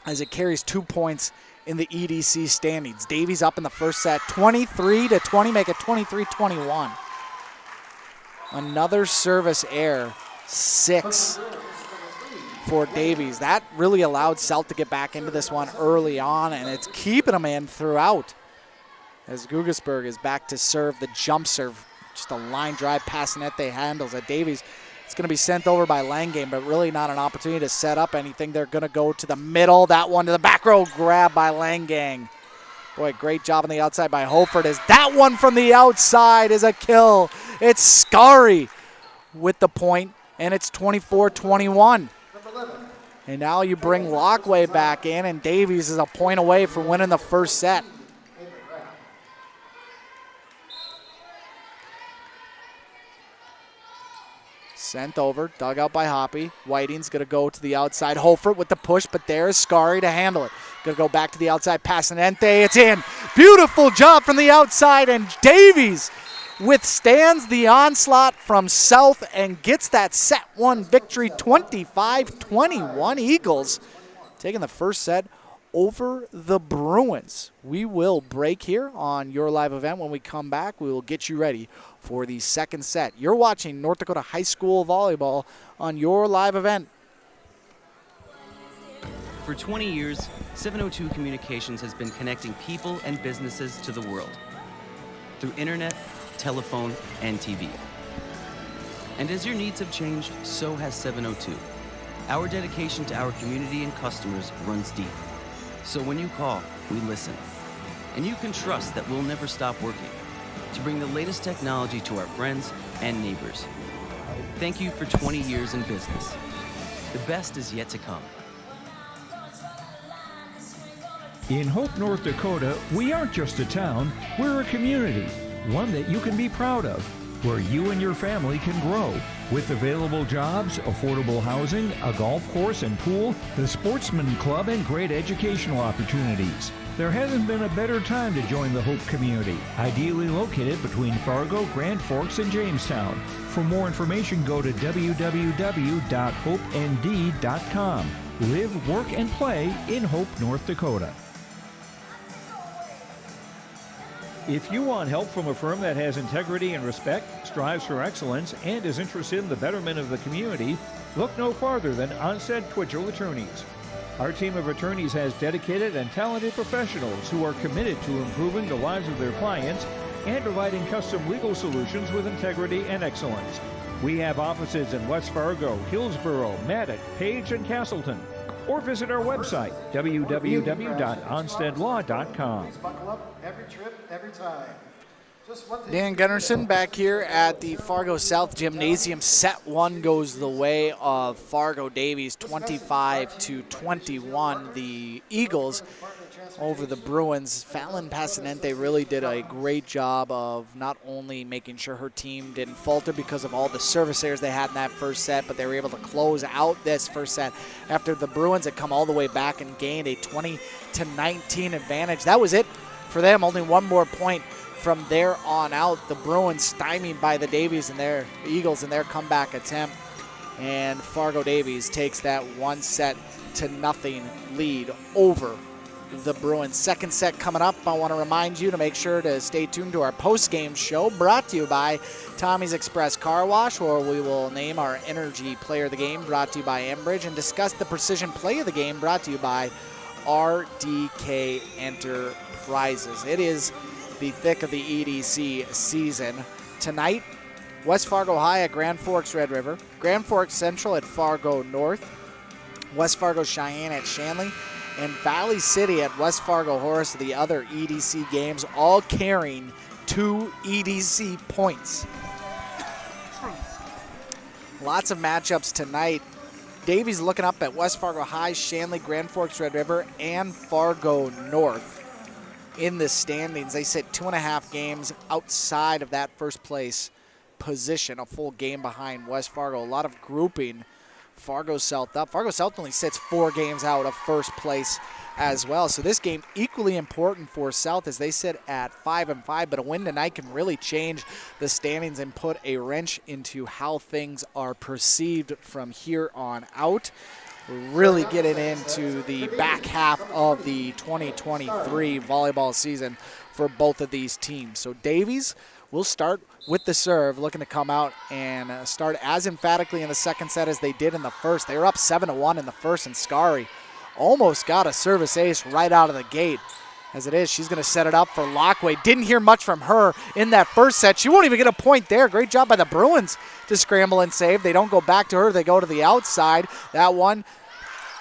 as it carries 2 points in the EDC standings. Davies up in the first set, 23-20, make it 23-21. Another service error, 6 for Davies. That really allowed South to get back into this one early on, and it's keeping them in throughout. As Guggenberg is back to serve the jump serve, just a line drive past net they handles at Davies. It's going to be sent over by Langame, but really not an opportunity to set up anything. They're going to go to the middle. That one to the back row, grab by Langame. Boy, great job on the outside by Holford. As that one from the outside is a kill. It's Scary with the point, and it's 24-21. And now you bring Lockway back in, and Davies is a point away from winning the first set. Sent over, dug out by Hoppy. Whiting's going to go to the outside. Holford with the push, but there's Scary to handle it. Going to go back to the outside, Passanente. It's in. Beautiful job from the outside, and Davies withstands the onslaught from South and gets that set one victory, 25-21. Eagles taking the first set over the Bruins. We will break here on Your Live Event. When we come back, we will get you ready for the second set. You're watching North Dakota High School Volleyball on Your Live Event. For 20 years, 702 Communications has been connecting people and businesses to the world through internet, telephone, and TV. And as your needs have changed, so has 702. Our dedication to our community and customers runs deep. So when you call, we listen. And you can trust that we'll never stop working to bring the latest technology to our friends and neighbors. Thank you for 20 years in business. The best is yet to come. In Hope, North Dakota, we aren't just a town, we're a community, one that you can be proud of, where you and your family can grow. With available jobs, affordable housing, a golf course and pool, the Sportsman Club, and great educational opportunities. There hasn't been a better time to join the Hope community, ideally located between Fargo, Grand Forks, and Jamestown. For more information, go to www.hopend.com. Live, work, and play in Hope, North Dakota. If you want help from a firm that has integrity and respect, strives for excellence, and is interested in the betterment of the community, look no farther than Onstead Twitchell Attorneys. Our team of attorneys has dedicated and talented professionals who are committed to improving the lives of their clients and providing custom legal solutions with integrity and excellence. We have offices in West Fargo, Hillsboro, Maddox, Page, and Castleton. Or visit our website, www.onsteadlaw.com. Buckle up every trip, every time. Dan Gunnarsson back here at the Fargo South Gymnasium. Set one goes the way of Fargo Davies, 25-21. The Eagles over the Bruins. Fallon Passanente really did a great job of not only making sure her team didn't falter because of all the service errors they had in that first set, but they were able to close out this first set after the Bruins had come all the way back and gained a 20-19 advantage. That was it for them. Only one more point from there on out. The Bruins stymied by the Davies and their Eagles in their comeback attempt, and Fargo Davies takes that 1-0 lead over the Bruins. Second set coming up. I want to remind you to make sure to stay tuned to our post-game show brought to you by Tommy's Express Car Wash, where we will name our Energy Player of the Game brought to you by Enbridge, and discuss the Precision Play of the Game brought to you by RDK Enterprises. It is the thick of the EDC season. Tonight, West Fargo High at Grand Forks Red River, Grand Forks Central at Fargo North, West Fargo Cheyenne at Shanley, and Valley City at West Fargo Horace, the other EDC games, all carrying 2 EDC points. Lots of matchups tonight. Davies looking up at West Fargo High, Shanley, Grand Forks Red River, and Fargo North in the standings. They sit 2.5 games outside of that first place position, a full game behind West Fargo. A lot of grouping. Fargo South up. Fargo South only sits 4 games out of first place as well. So this game equally important for South as they sit at 5-5, but a win tonight can really change the standings and put a wrench into how things are perceived from here on out. We're really getting into the back half of the 2023 volleyball season for both of these teams. So Davies will start with the serve, looking to come out and start as emphatically in the second set as they did in the first. They were up 7-1 in the first, and Skari almost got a service ace right out of the gate. As it is, she's going to set it up for Lockway. Didn't hear much from her in that first set. She won't even get a point there. Great job by the Bruins to scramble and save. They don't go back to her. They go to the outside. That one,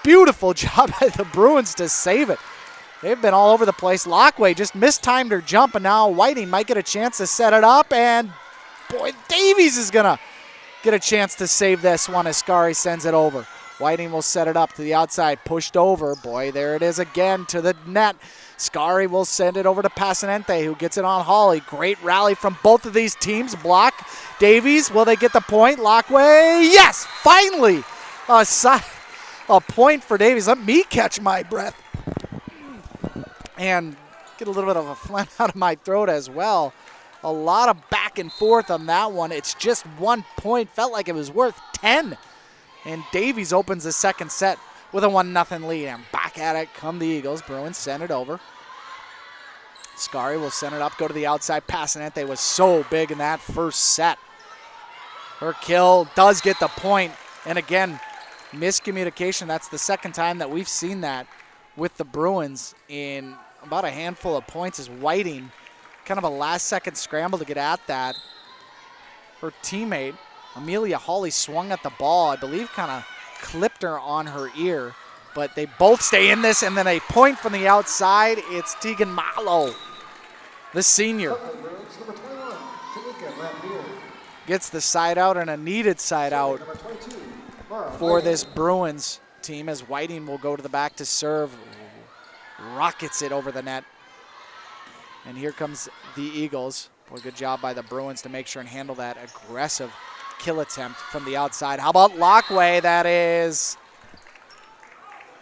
beautiful job by the Bruins to save it. They've been all over the place. Lockway just mistimed her jump, and now Whiting might get a chance to set it up. And, boy, Davies is going to get a chance to save this one as Skari sends it over. Whiting will set it up to the outside, pushed over. Boy, there it is again to the net. Skari will send it over to Passanente, who gets it on Hawley. Great rally from both of these teams. Block. Davies, will they get the point? Lockway, yes, finally a point for Davies. Let me catch my breath and get a little bit of a phlegm out of my throat as well. A lot of back and forth on that one. It's just 1 point. Felt like it was worth 10. And Davies opens the second set with a 1-0 lead. And back at it come the Eagles. Bruins send it over. Skari will send it up, go to the outside. Passanente was so big in that first set. Her kill does get the point. And again, miscommunication. That's the second time that we've seen that with the Bruins in about a handful of points. As Whiting, kind of a last-second scramble to get at that. Her teammate, Amelia Hawley, swung at the ball. I believe kind of clipped her on her ear. But they both stay in this, and then a point from the outside. It's Tegan Malo, the senior. Gets the side out, and a needed side out for this Bruins team, as Whiting will go to the back to serve. Rockets it over the net. And here comes the Eagles. Boy, good job by the Bruins to make sure and handle that aggressive kill attempt from the outside. How about Lockway? That is...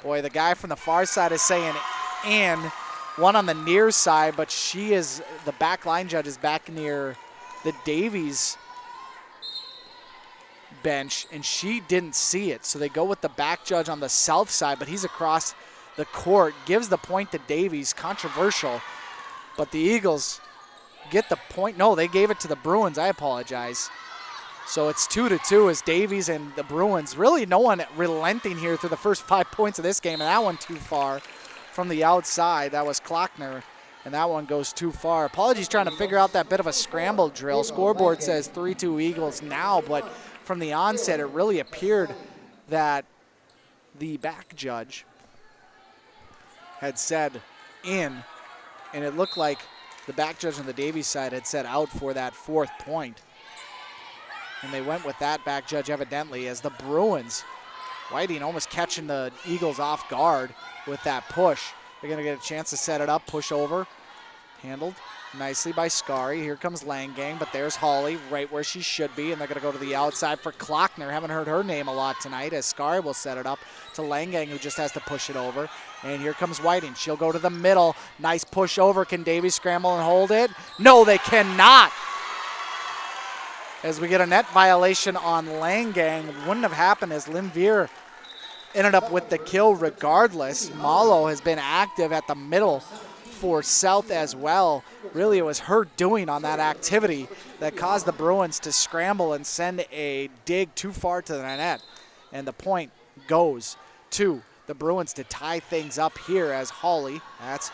Boy, the guy from the far side is saying in. One on the near side, but she is, the back line judge is back near the Davies bench, and she didn't see it. So they go with the back judge on the south side, but he's across the court, gives the point to Davies. Controversial, but the Eagles get the point. No, they gave it to the Bruins. I apologize. So it's 2-2 as Davies and the Bruins. Really no one relenting here through the first 5 points of this game, and that one too far from the outside. That was Klockner, and that one goes too far. Apologies trying to figure out that bit of a scramble drill. Scoreboard says 3-2 Eagles now, but from the onset it really appeared that the back judge had said in, and it looked like the back judge on the Davies side had said out for that fourth point. And they went with that back judge evidently, as the Bruins, Whiting almost catching the Eagles off guard with that push. They're going to get a chance to set it up, push over. Handled nicely by Skari. Here comes Langang, but there's Hawley right where she should be, and they're going to go to the outside for Klockner. Haven't heard her name a lot tonight, as Skari will set it up to Langang, who just has to push it over. And here comes Whiting. She'll go to the middle. Nice push over. Can Davies scramble and hold it? No, they cannot. As we get a net violation on Langang. Wouldn't have happened as Linvier ended up with the kill regardless. Malo has been active at the middle for South as well. Really, it was her doing on that activity that caused the Bruins to scramble and send a dig too far to the net. And the point goes to the Bruins to tie things up here, as Hawley, that's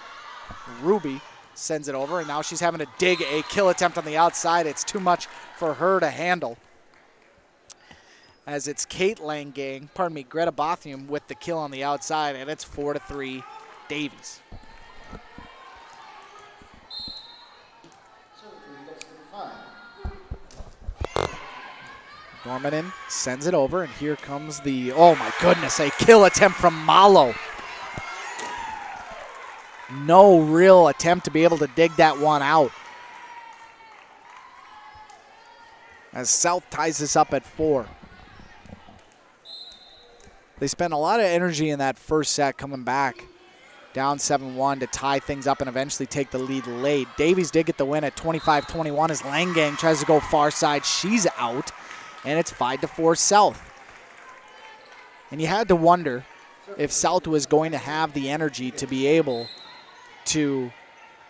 Ruby, sends it over, and now she's having to dig a kill attempt on the outside. It's too much for her to handle, as it's Greta Bothium with the kill on the outside, and it's 4-3 Davies. Normanen sends it over, and here comes the, oh my goodness, a kill attempt from Malo. No real attempt to be able to dig that one out, as South ties this up at 4. They spent a lot of energy in that first set coming back down 7-1 to tie things up and eventually take the lead late. Davies did get the win at 25-21 as Langang tries to go far side. She's out, and it's 5-4 South. And you had to wonder if South was going to have the energy to be able to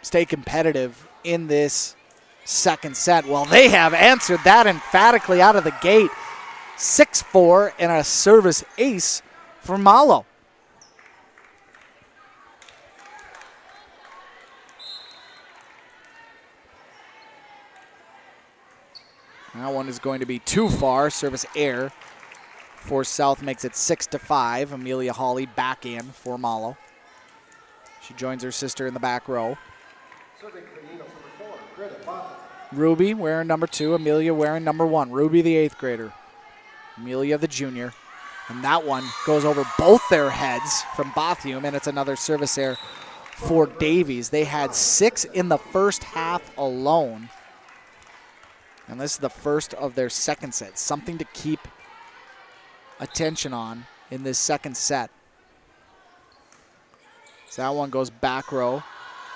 stay competitive in this second set. Well, they have answered that emphatically out of the gate. 6-4 and a service ace for Malo. That one is going to be too far. Service air for South makes it 6-5. Amelia Hawley back in for Malo. She joins her sister in the back row. Ruby wearing number 2. Amelia wearing number 1. Ruby the 8th grader. Amelia the junior. And that one goes over both their heads from Bothium, and it's another service error for Davies. They had 6 in the first half alone. And this is the first of their second set. Something to keep attention on in this second set. So that one goes back row.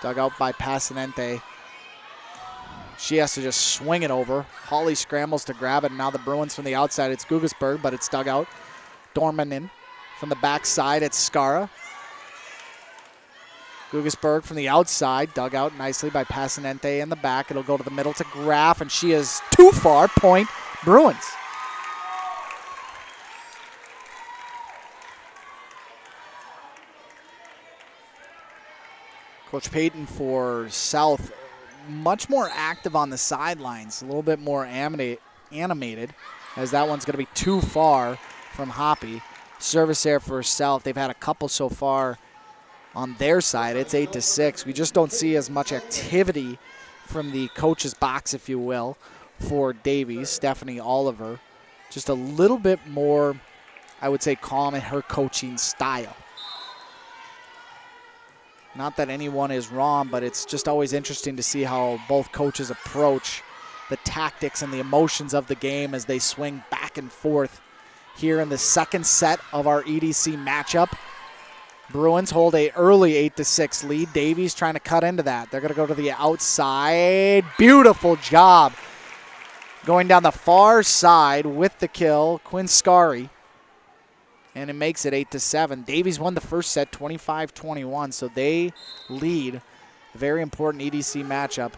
Dug out by Pasanente. She has to just swing it over. Hawley scrambles to grab it. And now the Bruins from the outside. It's Gugasberg, but it's dug out. Dormanen from the backside. It's Skara. Gugasberg from the outside, dug out nicely by Pasanente in the back. It'll go to the middle to Graf, and she is too far. Point Bruins. Coach Payton for South, much more active on the sidelines, a little bit more animated, as that one's going to be too far from Hoppy. Service there for South. They've had a couple so far on their side. It's 8-6. We just don't see as much activity from the coach's box, if you will, for Davies. Stephanie Oliver, just a little bit more, I would say, calm in her coaching style. Not that anyone is wrong, but it's just always interesting to see how both coaches approach the tactics and the emotions of the game as they swing back and forth here in the second set of our EDC matchup. Bruins hold a early 8-6 lead. Davies trying to cut into that. They're going to go to the outside. Beautiful job going down the far side with the kill. Quinn Scari. And it makes it 8-7. Davies won the first set 25-21, so they lead a very important EDC matchup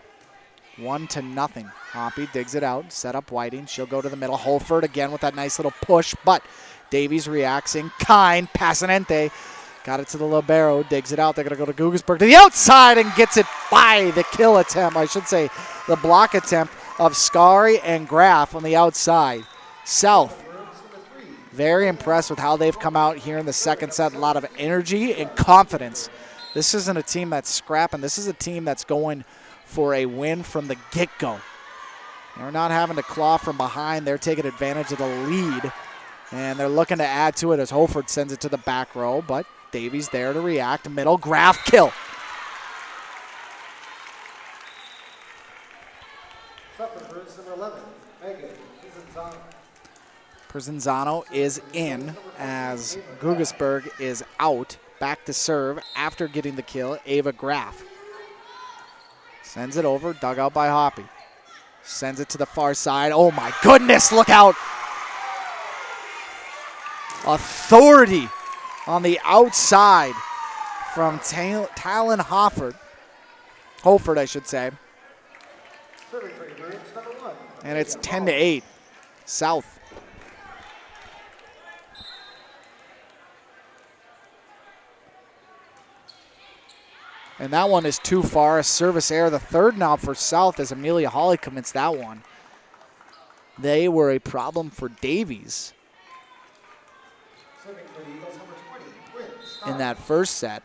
1-0. Hoppy digs it out, set up Whiting. She'll go to the middle. Holford again with that nice little push, but Davies reacts in kind. Pasanente got it to the libero, digs it out. They're going to go to Gugasberg to the outside and gets it by the kill attempt. I should say the block attempt of Scari and Graf on the outside. South, very impressed with how they've come out here in the second set. A lot of energy and confidence. This isn't a team that's scrapping. This is a team that's going for a win from the get-go. They're not having to claw from behind. They're taking advantage of the lead, and they're looking to add to it as Holford sends it to the back row, but Davies there to react. Middle, Graf, kill. Provenzano is in as Gugasberg is out. Back to serve after getting the kill. Ava Graf sends it over, dug out by Hoppy. Sends it to the far side. Oh my goodness, look out. Authority on the outside from Talon Holford, I should say. And it's 10-8, South. And that one is too far. A service error. The third now for South as Amelia Hawley commits that one. They were a problem for Davies in that first set.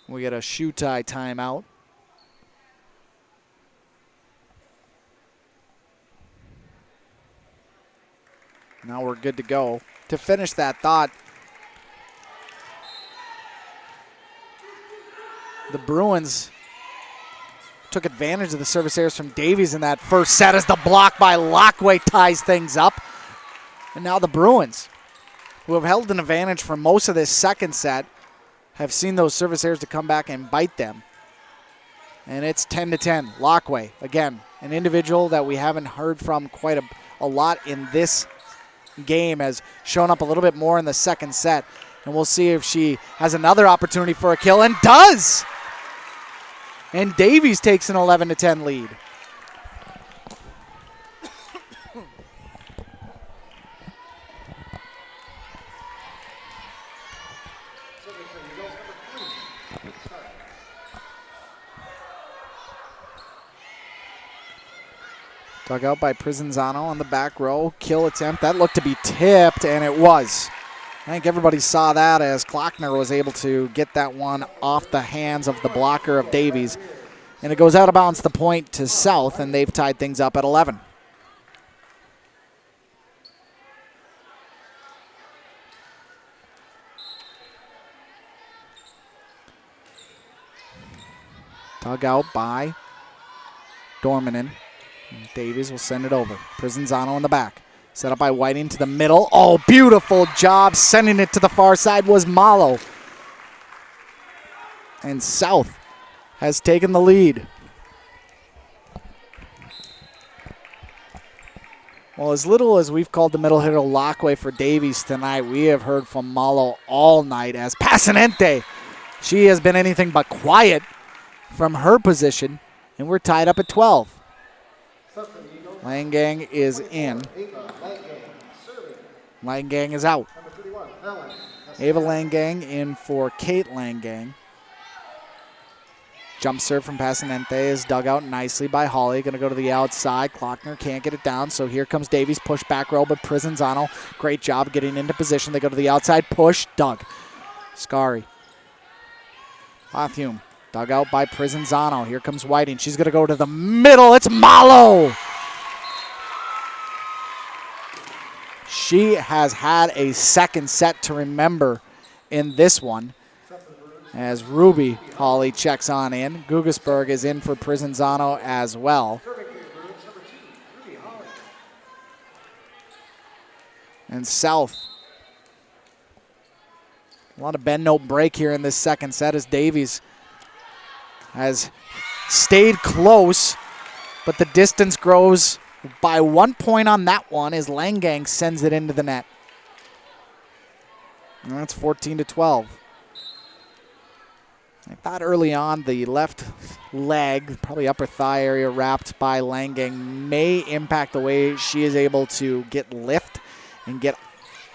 We get a shoe tie timeout. Now we're good to go. To finish that thought, the Bruins took advantage of the service errors from Davies in that first set as the block by Lockway ties things up. And now the Bruins, who have held an advantage for most of this second set, have seen those service errors to come back and bite them. And it's 10-10. Lockway, again, an individual that we haven't heard from quite a lot in this game, has shown up a little bit more in the second set. And we'll see if she has another opportunity for a kill, and does! And Davies takes an 11-10 lead. Dug out by Prizanzano on the back row. Kill attempt. That looked to be tipped, and it was. I think everybody saw that as Klockner was able to get that one off the hands of the blocker of Davies. And it goes out of bounds the point to South, and they've tied things up at 11. Dug out by Dormanen. Davies will send it over. Prizanzano in the back. Set up by Whiting to the middle. Oh, beautiful job. Sending it to the far side was Malo. And South has taken the lead. Well, as little as we've called the middle hitter Lockway for Davies tonight, we have heard from Malo all night as Passanente. She has been anything but quiet from her position, and we're tied up at 12. Langang is in. Langang is out. Ava Langang in for Kate Langang. Jump serve from Passanente is dug out nicely by Holly. Going to go to the outside. Klockner can't get it down, so here comes Davies. Push back row, but Prizanzano, great job getting into position. They go to the outside. Push, dug. Scari. Bothume, dug out by Prizanzano. Here comes Whiting. She's going to go to the middle. It's Malo. She has had a second set to remember in this one. As Ruby Holly checks on in. Gugasberg is in for Prizanzano as well. And South. A lot of bend, no break here in this second set as Davies has stayed close, but the distance grows by 1 point on that one as Langang sends it into the net. And that's 14-12. I thought early on the left leg, probably upper thigh area wrapped by Langang, may impact the way she is able to get lift and get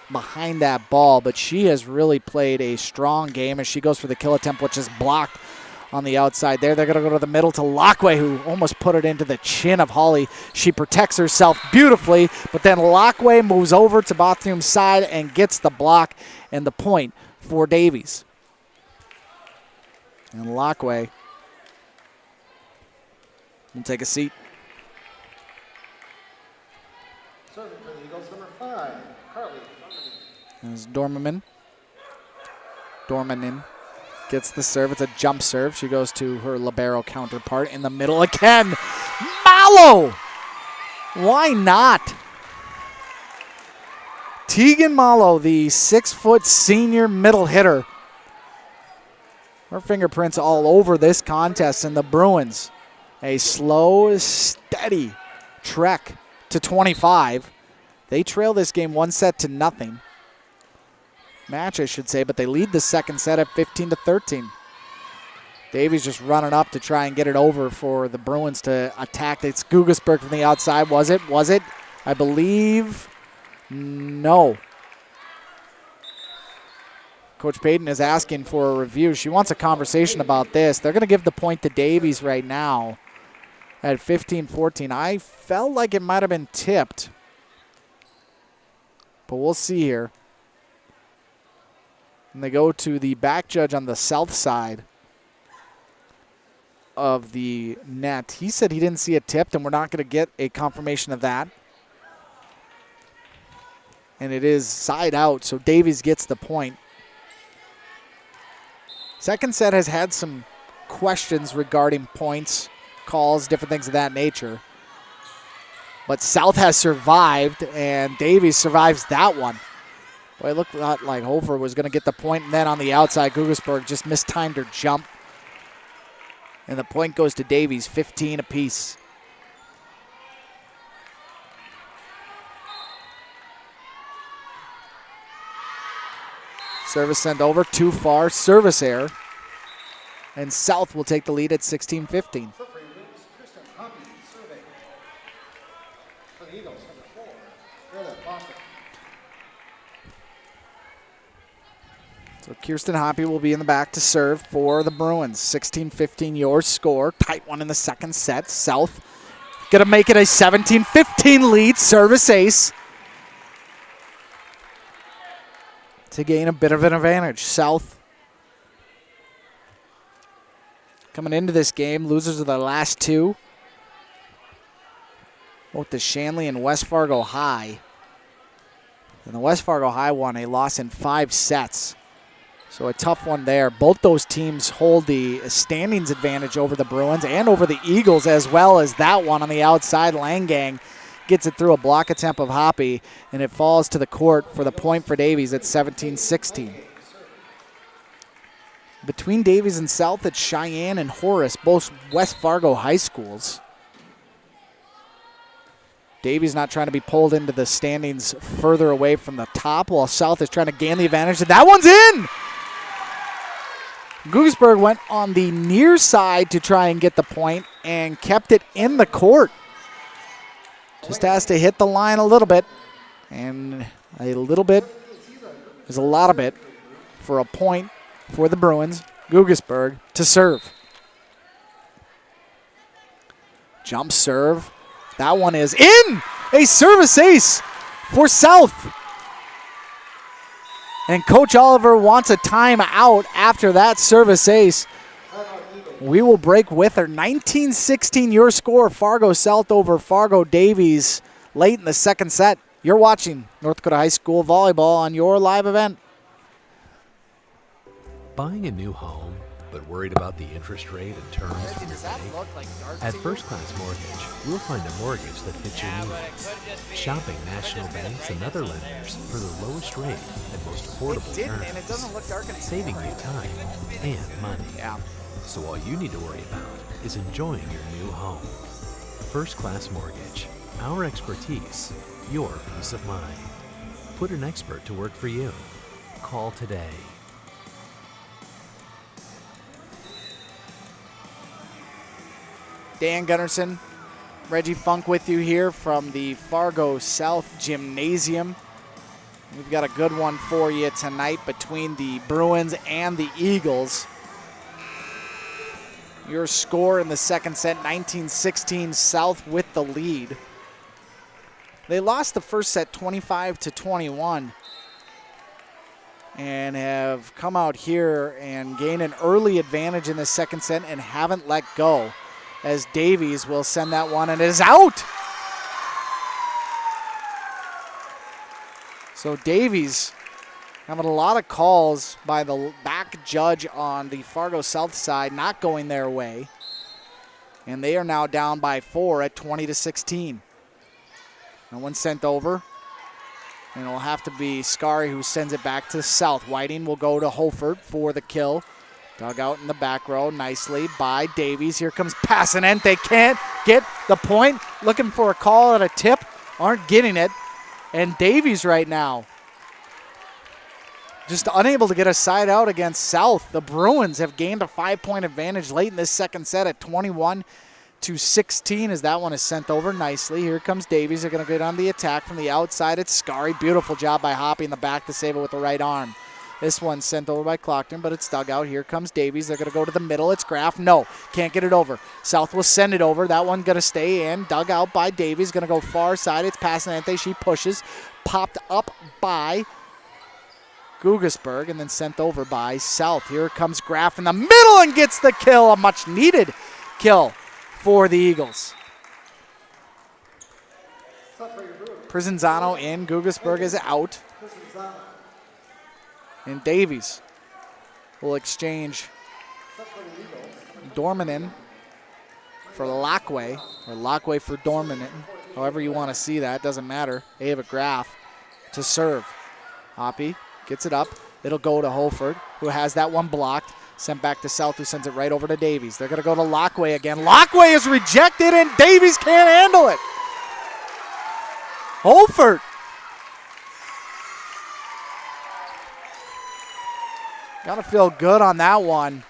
behind that ball, but she has really played a strong game as she goes for the kill attempt, which is blocked on the outside there. They're going to go to the middle to Lockway, who almost put it into the chin of Holly. She protects herself beautifully, but then Lockway moves over to Bothume's side and gets the block and the point for Davies. And Lockway will take a seat. Serving for the Eagles, number 5, Carly. There's Dormanen. Dormanen gets the serve. It's a jump serve. She goes to her libero counterpart in the middle again. Malo! Why not? Tegan Malo, the 6-foot senior middle hitter. Her fingerprints all over this contest, and the Bruins, a slow, steady trek to 25. They trail this game 1-0. Match, I should say, but they lead the second set at 15-13. Davies just running up to try and get it over for the Bruins to attack. It's Gugasberg from the outside. Was it? Was it? I believe no. Coach Payton is asking for a review. She wants a conversation about this. They're going to give the point to Davies right now at 15-14. I felt like it might have been tipped, but we'll see here. And they go to the back judge on the south side of the net. He said he didn't see it tipped, and we're not going to get a confirmation of that. And it is side out, so Davies gets the point. Second set has had some questions regarding points, calls, different things of that nature. But South has survived, and Davies survives that one. Boy, it looked like Hofer was going to get the point, and then on the outside, Gugasberg just mistimed her jump. And the point goes to Davies, 15 apiece. Service sent over, too far, service error. And South will take the lead at 16-15. So Kirsten Hoppy will be in the back to serve for the Bruins. 16-15 your score. Tight one in the second set. South going to make it a 17-15 lead. Service ace to gain a bit of an advantage. South coming into this game, losers of the last two. Both the Shanley and West Fargo High. And the West Fargo High won a loss in 5 sets. So a tough one there. Both those teams hold the standings advantage over the Bruins and over the Eagles, as well as that one on the outside. Langang gets it through a block attempt of Hoppy, and it falls to the court for the point for Davies at 17-16. Between Davies and South, it's Cheyenne and Horace, both West Fargo high schools. Davies not trying to be pulled into the standings further away from the top, while South is trying to gain the advantage. And that one's in! Guggesberg went on the near side to try and get the point and kept it in the court. Just has to hit the line a little bit. And a little bit is a lot of it for a point for the Bruins. Guggesberg to serve. Jump serve. That one is in! A service ace for South. And Coach Oliver wants a timeout after that service ace. We will break with her. 19-16 your score. Fargo South over Fargo Davies late in the second set. You're watching North Dakota High School Volleyball on your live event. Buying a new home, but worried about the interest rate and terms from your bank? At First Class Mortgage, we'll find a mortgage that fits your needs. Shopping national banks and other lenders for the lowest rate and most affordable terms. Saving you time and money. So all you need to worry about is enjoying your new home. First Class Mortgage. Our expertise, your peace of mind. Put an expert to work for you. Call today. Dan Gunnarsson, Reggie Funk with you here from the Fargo South Gymnasium. We've got a good one for you tonight between the Bruins and the Eagles. Your score in the second set, 19-16, South with the lead. They lost the first set 25-21 and have come out here and gained an early advantage in the second set and haven't let go, as Davies will send that one and it is out. So Davies having a lot of calls by the back judge on the Fargo South side not going their way. And they are now down by 4 at 20-16. No one sent over. And it'll have to be Scary who sends it back to South. Whiting will go to Holford for the kill. Dug out in the back row nicely by Davies. Here comes Passanente. Can't get the point. Looking for a call at a tip. Aren't getting it. And Davies right now just unable to get a side out against South. The Bruins have gained a 5-point advantage late in this second set at 21-16 as that one is sent over nicely. Here comes Davies. They're going to get on the attack from the outside. It's Scary. Beautiful job by Hoppy in the back to save it with the right arm. This one's sent over by Clockton, but it's dug out. Here comes Davies. They're going to go to the middle. It's Graff. No, can't get it over. South will send it over. That one going to stay in. Dug out by Davies. Going to go far side. It's Passanente. She pushes. Popped up by Guggesberg and then sent over by South. Here comes Graff in the middle and gets the kill. A much-needed kill for the Eagles. Prizanzano in. Guggesberg is out. And Davies will exchange Dormanen for Lockway, or Lockway for Dormanen. However you want to see that, doesn't matter. They have a Graff to serve. Hoppy gets it up. It'll go to Holford, who has that one blocked. Sent back to South, who sends it right over to Davies. They're going to go to Lockway again. Lockway is rejected, and Davies can't handle it. Holford Gotta feel good on that one.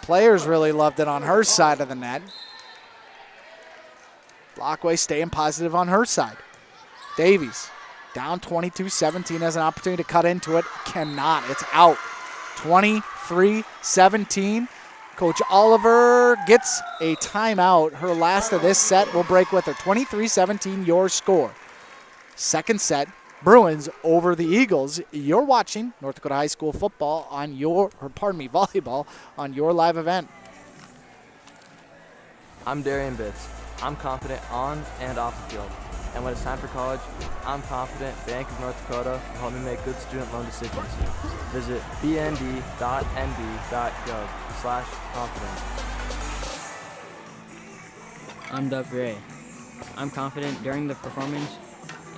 Players really loved it on her side of the net. Blockway staying positive on her side. Davies down 22-17 has an opportunity to cut into it. Cannot. It's out. 23-17. Coach Oliver gets a timeout. Her last of this set will break with her. 23-17 your score. Second set, Bruins over the Eagles. You're watching North Dakota High School football on volleyball on your live event. I'm Darian Bitts. I'm confident on and off the field. And when it's time for college, I'm confident Bank of North Dakota will help me make good student loan decisions. Visit bnd.nd.gov/confident. I'm Doug Gray. I'm confident during the performance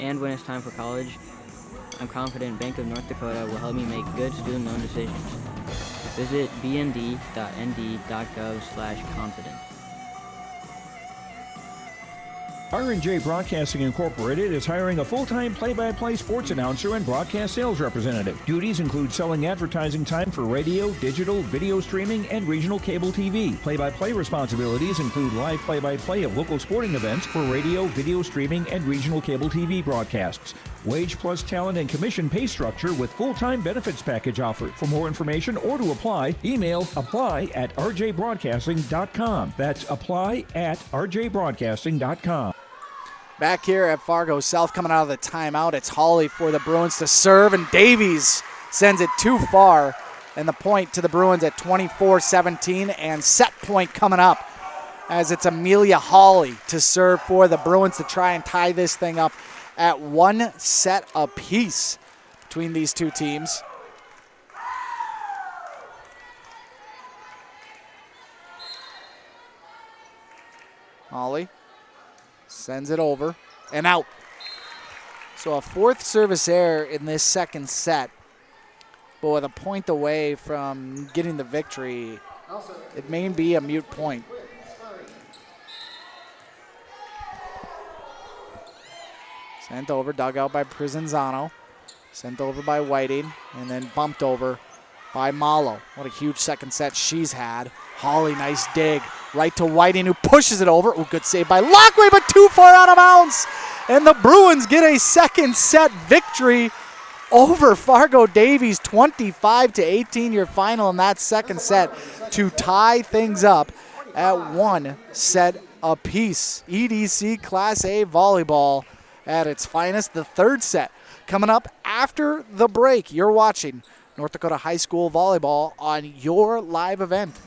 and when it's time for college. I'm confident Bank of North Dakota will help me make good student loan decisions. Visit bnd.nd.gov/confident. R&J Broadcasting Incorporated is hiring a full-time play-by-play sports announcer and broadcast sales representative. Duties include selling advertising time for radio, digital, video streaming, and regional cable TV. Play-by-play responsibilities include live play-by-play of local sporting events for radio, video streaming, and regional cable TV broadcasts. Wage plus talent and commission pay structure with full-time benefits package offered. For more information or to apply, email apply@rjbroadcasting.com. That's apply@rjbroadcasting.com. Back here at Fargo South, coming out of the timeout, it's Hawley for the Bruins to serve, and Davies sends it too far. And the point to the Bruins at 24-17, and set point coming up as it's Amelia Hawley to serve for the Bruins to try and tie this thing up at 1 set apiece between these two teams. Hawley sends it over and out. So a fourth service error in this second set, but with a point away from getting the victory, it may be a moot point. Sent over, dug out by Prizanzano. Sent over by Whiting, and then bumped over by Malo. What a huge second set she's had. Hawley, nice dig. Right to Whiting, who pushes it over. Oh, good save by Lockway, but too far out of bounds. And the Bruins get a second set victory over Fargo Davies, 25-18, your final in that second set to tie things up at 1 set apiece. EDC Class A volleyball at its finest. The third set coming up after the break. You're watching North Dakota High School volleyball on your live event.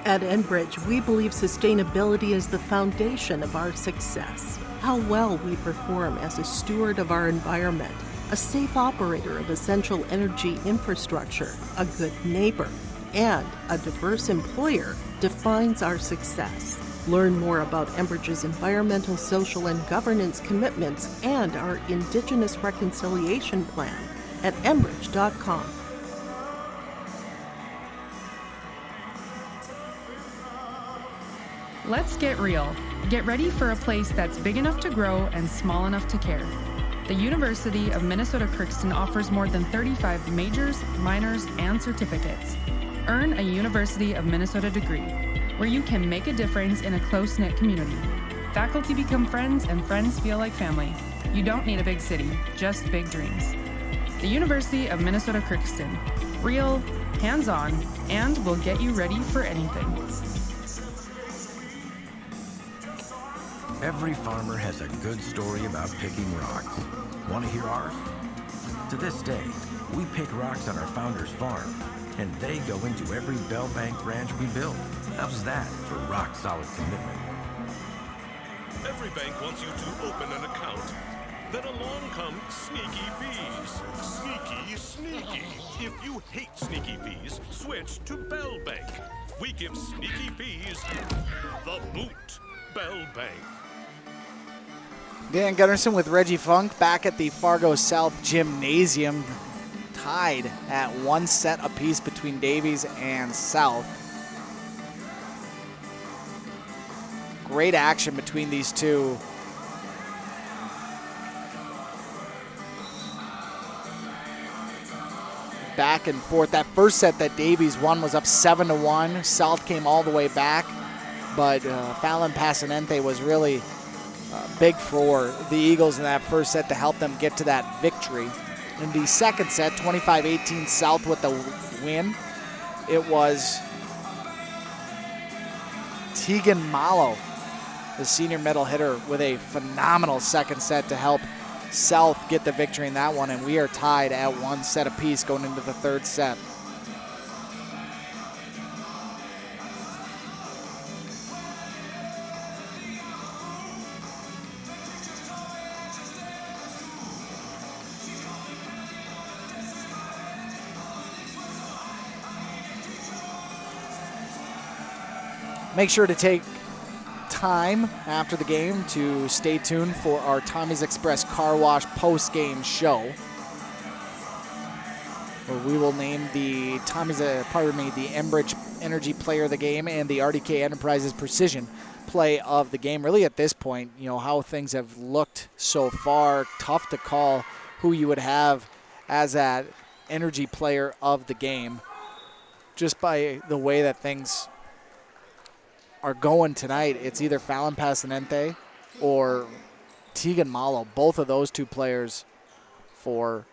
At Enbridge, we believe sustainability is the foundation of our success. How well we perform as a steward of our environment, a safe operator of essential energy infrastructure, a good neighbor, and a diverse employer defines our success. Learn more about Enbridge's environmental, social, and governance commitments and our Indigenous Reconciliation Plan at enbridge.com. Let's get real. Get ready for a place that's big enough to grow and small enough to care. The University of Minnesota Crookston offers more than 35 majors, minors, and certificates. Earn a University of Minnesota degree, where you can make a difference in a close-knit community. Faculty become friends, and friends feel like family. You don't need a big city, just big dreams. The University of Minnesota Crookston. Real, hands-on, and will get you ready for anything. Every farmer has a good story about picking rocks. Want to hear ours? To this day, we pick rocks on our founder's farm, and they go into every Bell Bank branch we build. How's that for rock-solid commitment? Every bank wants you to open an account. Then along come sneaky fees. Sneaky, sneaky. If you hate sneaky fees, switch to Bell Bank. We give sneaky fees the boot. Bell Bank. Dan Gunderson with Reggie Funk back at the Fargo South Gymnasium, tied at 1 set apiece between Davies and South. Great action between these two. Back and forth. That first set that Davies won was up 7-1. South came all the way back, but Fallon Passanente was really big for the Eagles in that first set to help them get to that victory. In the second set, 25-18 South with the win. It was Tegan Malo, the senior middle hitter, with a phenomenal second set to help South get the victory in that one, and we are tied at 1 set apiece going into the third set. Make sure to take time after the game to stay tuned for our Tommy's Express Car Wash post-game show, where we will name the the Enbridge Energy Player of the Game and the RDK Enterprises Precision Play of the Game. Really, at this point, you know how things have looked so far. Tough to call who you would have as that Energy Player of the Game, just by the way that things are going tonight. It's either Fallon Passanente or Tegan Malo. Both of those two players for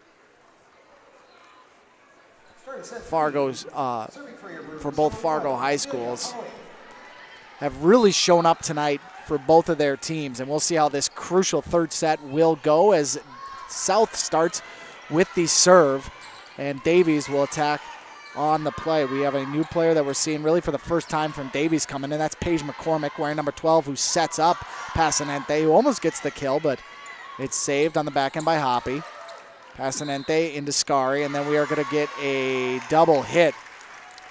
Fargo's, for both Fargo high schools, have really shown up tonight for both of their teams. And we'll see how this crucial third set will go as South starts with the serve, and Davies will attack on the play. We have a new player that we're seeing really for the first time from Davies coming in. That's Paige McCormick wearing number 12, who sets up Passanente, who almost gets the kill, but it's saved on the back end by Hoppy. Passanente into Scari, and then we are going to get a double hit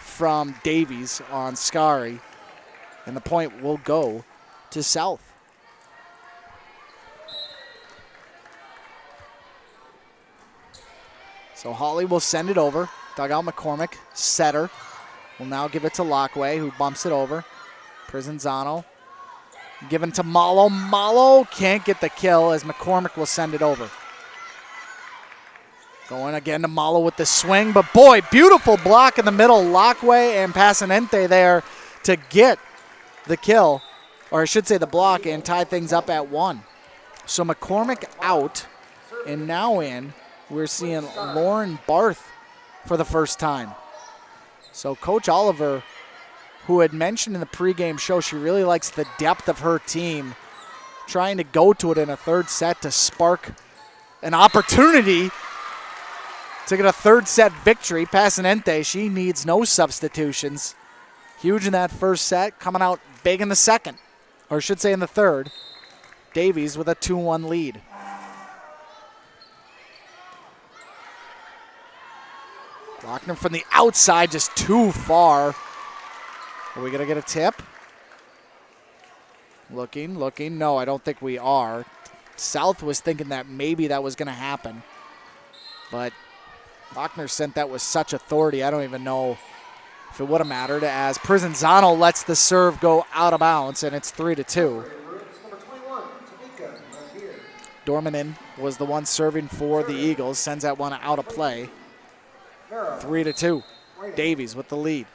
from Davies on Scari, and the point will go to South. So Holly will send it over. Dugout McCormick, setter, will now give it to Lockway, who bumps it over. Prizanzano given to Malo. Malo can't get the kill as McCormick will send it over. Going again to Malo with the swing, but boy, beautiful block in the middle. Lockway and Passanente there to get the kill, or I should say the block, and tie things up at 1. So McCormick out, and now in, we're seeing Lauren Barth for the first time. So Coach Oliver, who had mentioned in the pregame show she really likes the depth of her team, trying to go to it in a third set to spark an opportunity to get a third set victory. Passanente, she needs no substitutions. Huge in that first set, coming out big in the second, or I should say in the third. Davies with a 2-1 lead. Lochner from the outside, just too far. Are we going to get a tip? Looking. No, I don't think we are. South was thinking that maybe that was going to happen. But Lochner sent that with such authority, I don't even know if it would have mattered, as Prizanzano lets the serve go out of bounds, and it's 3-2. Dormanen was the one serving for the Eagles, sends that one out of play. 3-2. Davies with the lead.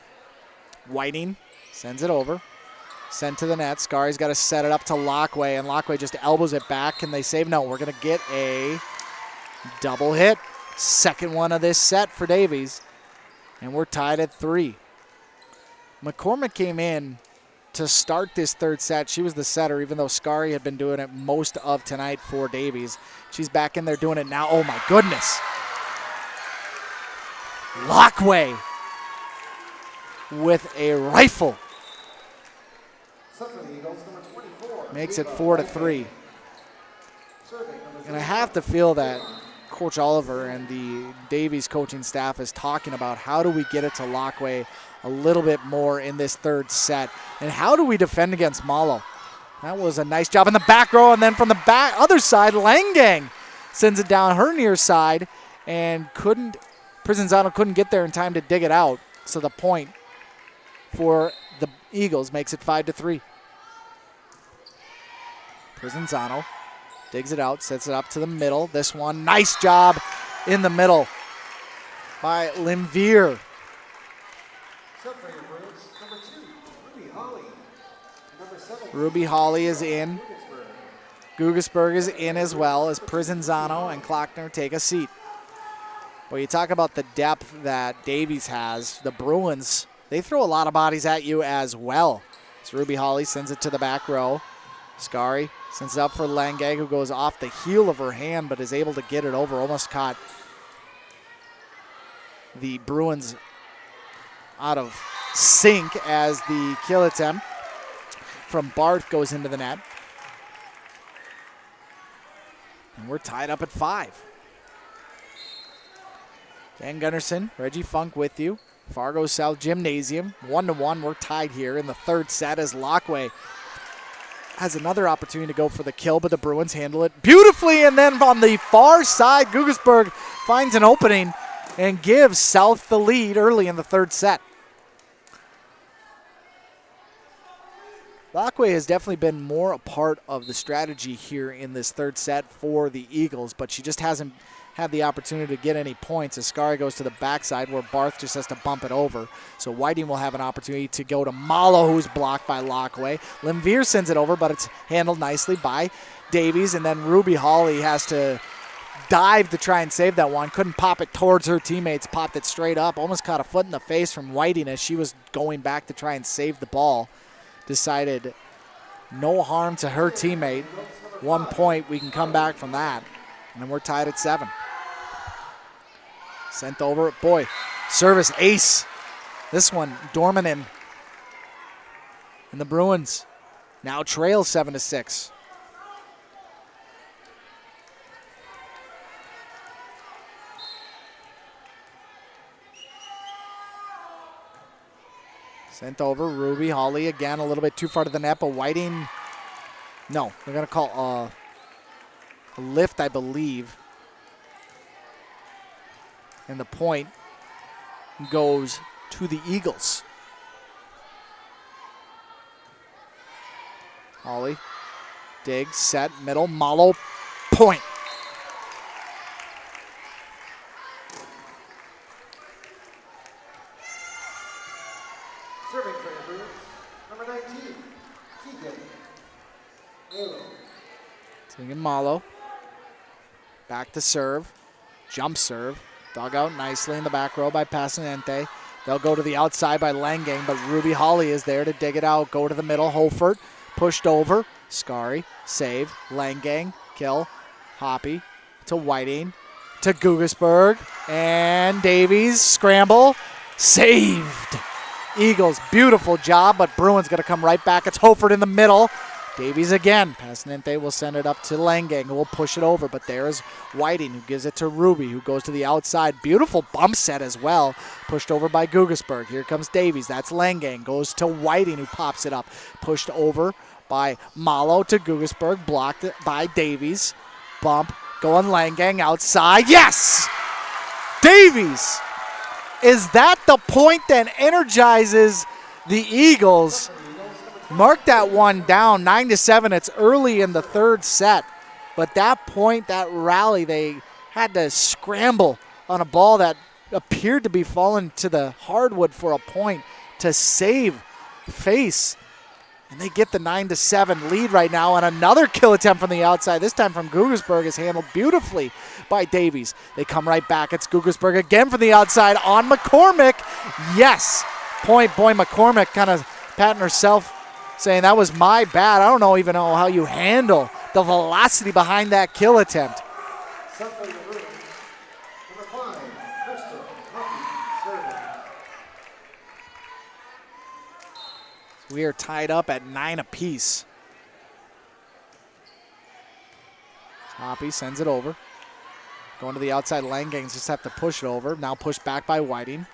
Whiting sends it over. Sent to the net. Scari's got to set it up to Lockway, and Lockway just elbows it back. Can they save? No, we're going to get a double hit. Second one of this set for Davies, and we're tied at 3. McCormick came in to start this third set. She was the setter, even though Scari had been doing it most of tonight for Davies. She's back in there doing it now. Oh, my goodness. Lockway with a rifle. Set for the Eagles, number 24, makes it 4-3. And I have to feel that Coach Oliver and the Davies coaching staff is talking about how do we get it to Lockway a little bit more in this third set, and how do we defend against Malo. That was a nice job in the back row, and then from the other side, Langang sends it down her near side, and Prizanzano couldn't get there in time to dig it out. So the point for the Eagles makes it 5-3. Prizanzano digs it out, sets it up to the middle. This one, nice job in the middle by Limvier. Ruby Hawley is in. Gugesberg is in as well as Prizanzano and Klockner take a seat. Well, you talk about the depth that Davies has. The Bruins, they throw a lot of bodies at you as well. So Ruby Hawley sends it to the back row. Scary sends it up for Langag, who goes off the heel of her hand but is able to get it over. Almost caught the Bruins out of sync as the kill attempt from Barth goes into the net. And we're tied up at 5. Dan Gunnarsson, Reggie Funk with you. Fargo South Gymnasium, 1-1. We're tied here in the third set as Lockway has another opportunity to go for the kill, but the Bruins handle it beautifully. And then on the far side, Gugesberg finds an opening and gives South the lead early in the third set. Lockway has definitely been more a part of the strategy here in this third set for the Eagles, but she just hasn't had the opportunity to get any points. Ascari goes to the backside where Barth just has to bump it over. So Whiting will have an opportunity to go to Malo, who's blocked by Lockway. Limvier sends it over, but it's handled nicely by Davies, and then Ruby Hawley has to dive to try and save that one. Couldn't pop it towards her teammates, popped it straight up. Almost caught a foot in the face from Whiting as she was going back to try and save the ball. Decided no harm to her teammate. 1 point, we can come back from that. And then we're tied at 7. Sent over, boy, service ace. This one, Dormanen. And the Bruins now trail 7-6. Sent over, Ruby Hawley again, a little bit too far to the net, but Whiting, no, they're going to call a lift, I believe. And the point goes to the Eagles. Hawley, dig, set, middle, Malo, point. Serving for the Bruins, number 19, Keegan Malo. Taking Malo. Back to serve. Jump serve. Dug out nicely in the back row by Passanente. They'll go to the outside by Langang, but Ruby Hawley is there to dig it out. Go to the middle. Holford pushed over. Scary. Save. Langang. Kill. Hoppy to Whiting. To Gugesberg. And Davies. Scramble. Saved. Eagles, beautiful job, but Bruins going to come right back. It's Holford in the middle. Davies again. Passanente will send it up to Langang, who will push it over, but there's Whiting, who gives it to Ruby, who goes to the outside. Beautiful bump set as well, pushed over by Gugesberg. Here comes Davies. That's Langang. Goes to Whiting, who pops it up. Pushed over by Malo to Gugesberg, blocked by Davies. Bump, going Langang outside. Yes! Davies! Is that the point that energizes the Eagles? Mark that one down, 9-7. It's early in the third set. But that point, that rally, they had to scramble on a ball that appeared to be falling to the hardwood for a point to save face. And they get the 9-7 lead right now, and another kill attempt from the outside, this time from Gugesberg, is handled beautifully by Davies. They come right back. It's Gugesberg again from the outside on McCormick. Yes. Point boy McCormick kind of patting herself, saying that was my bad. I don't even know how you handle the velocity behind that kill attempt. We are tied up at 9 apiece. Hoppy sends it over. Going to the outside, Langangs just have to push it over. Now pushed back by Whiting.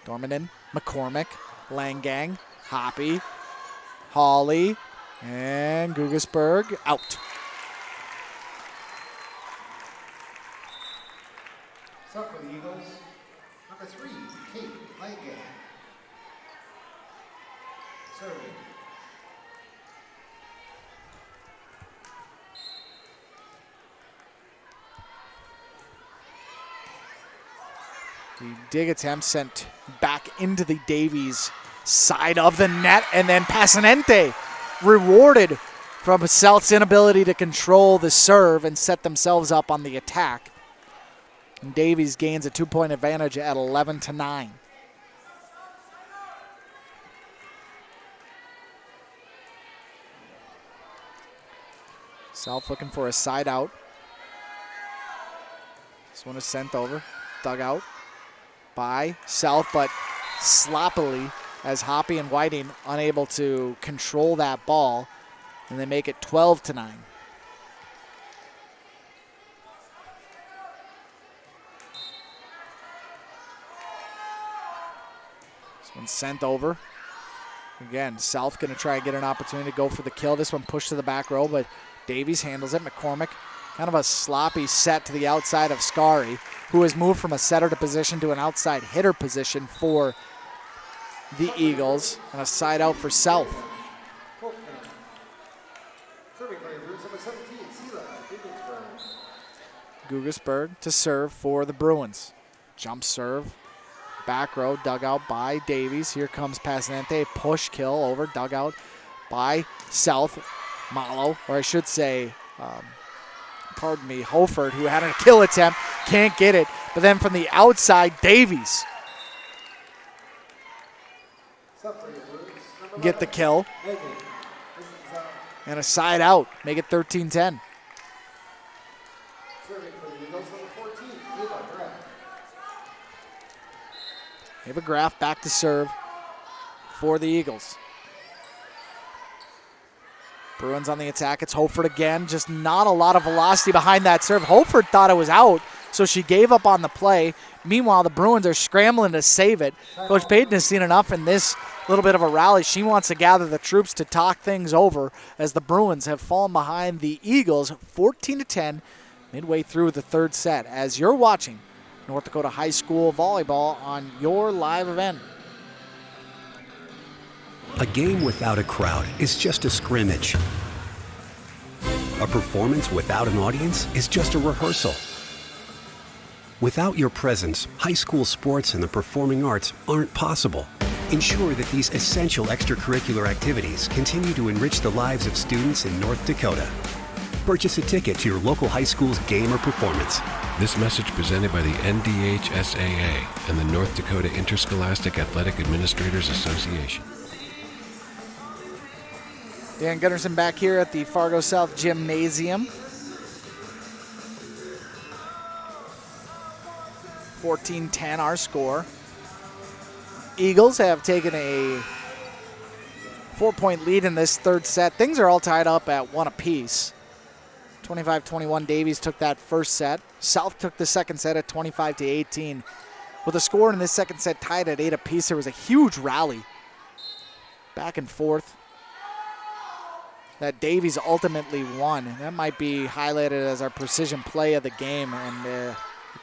Dormanen, McCormick, Langang, Hoppy, Hawley, and Gugesberg out. So for the Eagles, number 3, Kate Langang. Serving. The dig attempt sent back into the Davies side of the net, and then Passanente rewarded from South's inability to control the serve and set themselves up on the attack. And Davies gains a 2-point advantage at 11-9. South looking for a side out. This one is sent over, dug out by South, but sloppily as Hoppy and Whiting unable to control that ball, and they make it 12-9. This one's sent over. Again, South going to try and get an opportunity to go for the kill. This one pushed to the back row, but Davies handles it. McCormick, kind of a sloppy set to the outside of Scary, who has moved from a setter to position to an outside hitter position for the Eagles, and a side out for South. Gugesberg to serve for the Bruins. Jump serve, back row, dug out by Davies. Here comes Passanente, push kill over, dug out by South. Malo, or I should say, Hofert, who had a kill attempt, can't get it. But then from the outside, Davies get the kill. And a side out, make it 13-10. Ava Graf back to serve for the Eagles. Bruins on the attack. It's Hofert again. Just not a lot of velocity behind that serve. Hofert thought it was out, so she gave up on the play. Meanwhile, the Bruins are scrambling to save it. Coach Payton has seen enough in this little bit of a rally. She wants to gather the troops to talk things over as the Bruins have fallen behind the Eagles 14-10 midway through the third set. As you're watching North Dakota High School volleyball on your live event. A game without a crowd is just a scrimmage. A performance without an audience is just a rehearsal. Without your presence, high school sports and the performing arts aren't possible. Ensure that these essential extracurricular activities continue to enrich the lives of students in North Dakota. Purchase a ticket to your local high school's game or performance. This message presented by the NDHSAA and the North Dakota Interscholastic Athletic Administrators Association. Dan Gunnarsson back here at the Fargo South Gymnasium. 14-10 our score. Eagles have taken a 4-point lead in this third set. Things are all tied up at 1 apiece. 25-21 Davies took that first set. South took the second set at 25-18. With the score in this second set tied at 8 apiece, there was a huge rally back and forth that Davies ultimately won. And that might be highlighted as our precision play of the game, and it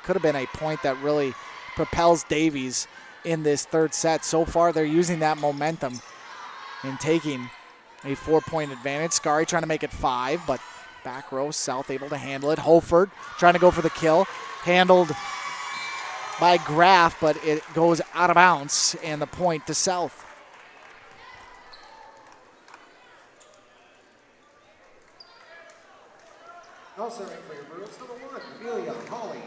could have been a point that really propels Davies in this third set. So far, they're using that momentum in taking a 4-point advantage. Scary trying to make it 5, but back row, South able to handle it. Holford trying to go for the kill. Handled by Graf, but it goes out of bounds, and the point to South. Now serving for your Bruins, number 1, Amelia Hawley.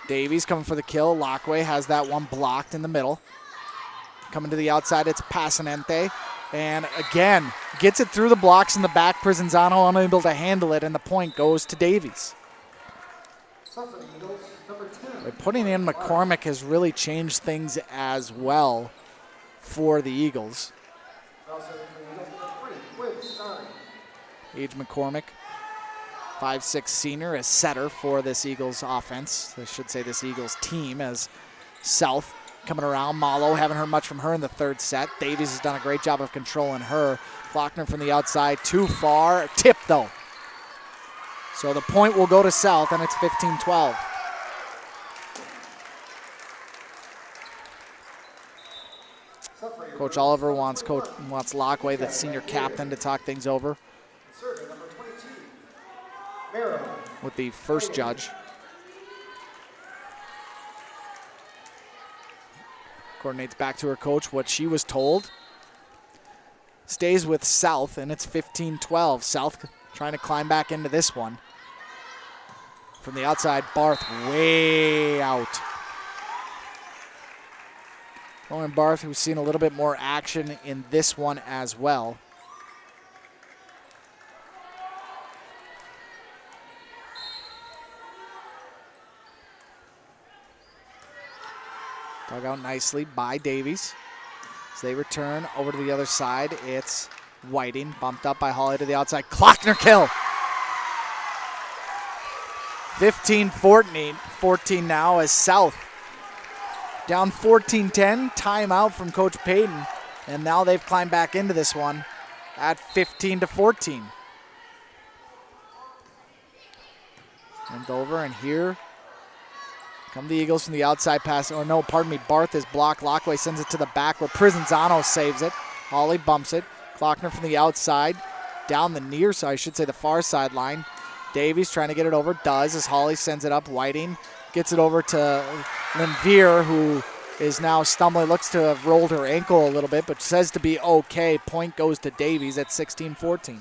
Davies coming for the kill. Lockway has that one blocked in the middle. Coming to the outside, it's Passanente. And again, gets it through the blocks in the back. Prizanzano unable to handle it, and the point goes to Davies. Putting in McCormick has really changed things as well for the Eagles. Age McCormick, 5'6" senior, a setter for this Eagles offense. I should say this Eagles team, as South coming around. Malo, haven't heard much from her in the third set. Davies has done a great job of controlling her. Klockner from the outside, too far. Tip, though. So the point will go to South, and it's 15-12. Coach Oliver wants Lockway, the senior captain, to talk things over with the first judge. Coordinates back to her coach what she was told. Stays with South, and it's 15-12. South trying to climb back into this one. From the outside, Barth way out. Lauren Barth, who's seen a little bit more action in this one as well. Dug out nicely by Davies. As they return over to the other side, it's Whiting, bumped up by Holly to the outside. Klockner kill! 15-14 now as South down 14-10, timeout from Coach Payton, and now they've climbed back into this one at 15-14. And over, and here come the Eagles from the outside pass. Oh no, pardon me, Barth is blocked. Lockway sends it to the back where Prizanzano saves it. Holly bumps it. Klockner from the outside, down the near side, I should say the far sideline. Davies trying to get it over, does, as Holly sends it up. Whiting gets it over to Linvier, who is now stumbling, looks to have rolled her ankle a little bit, but says to be okay. Point goes to Davies at 16-14.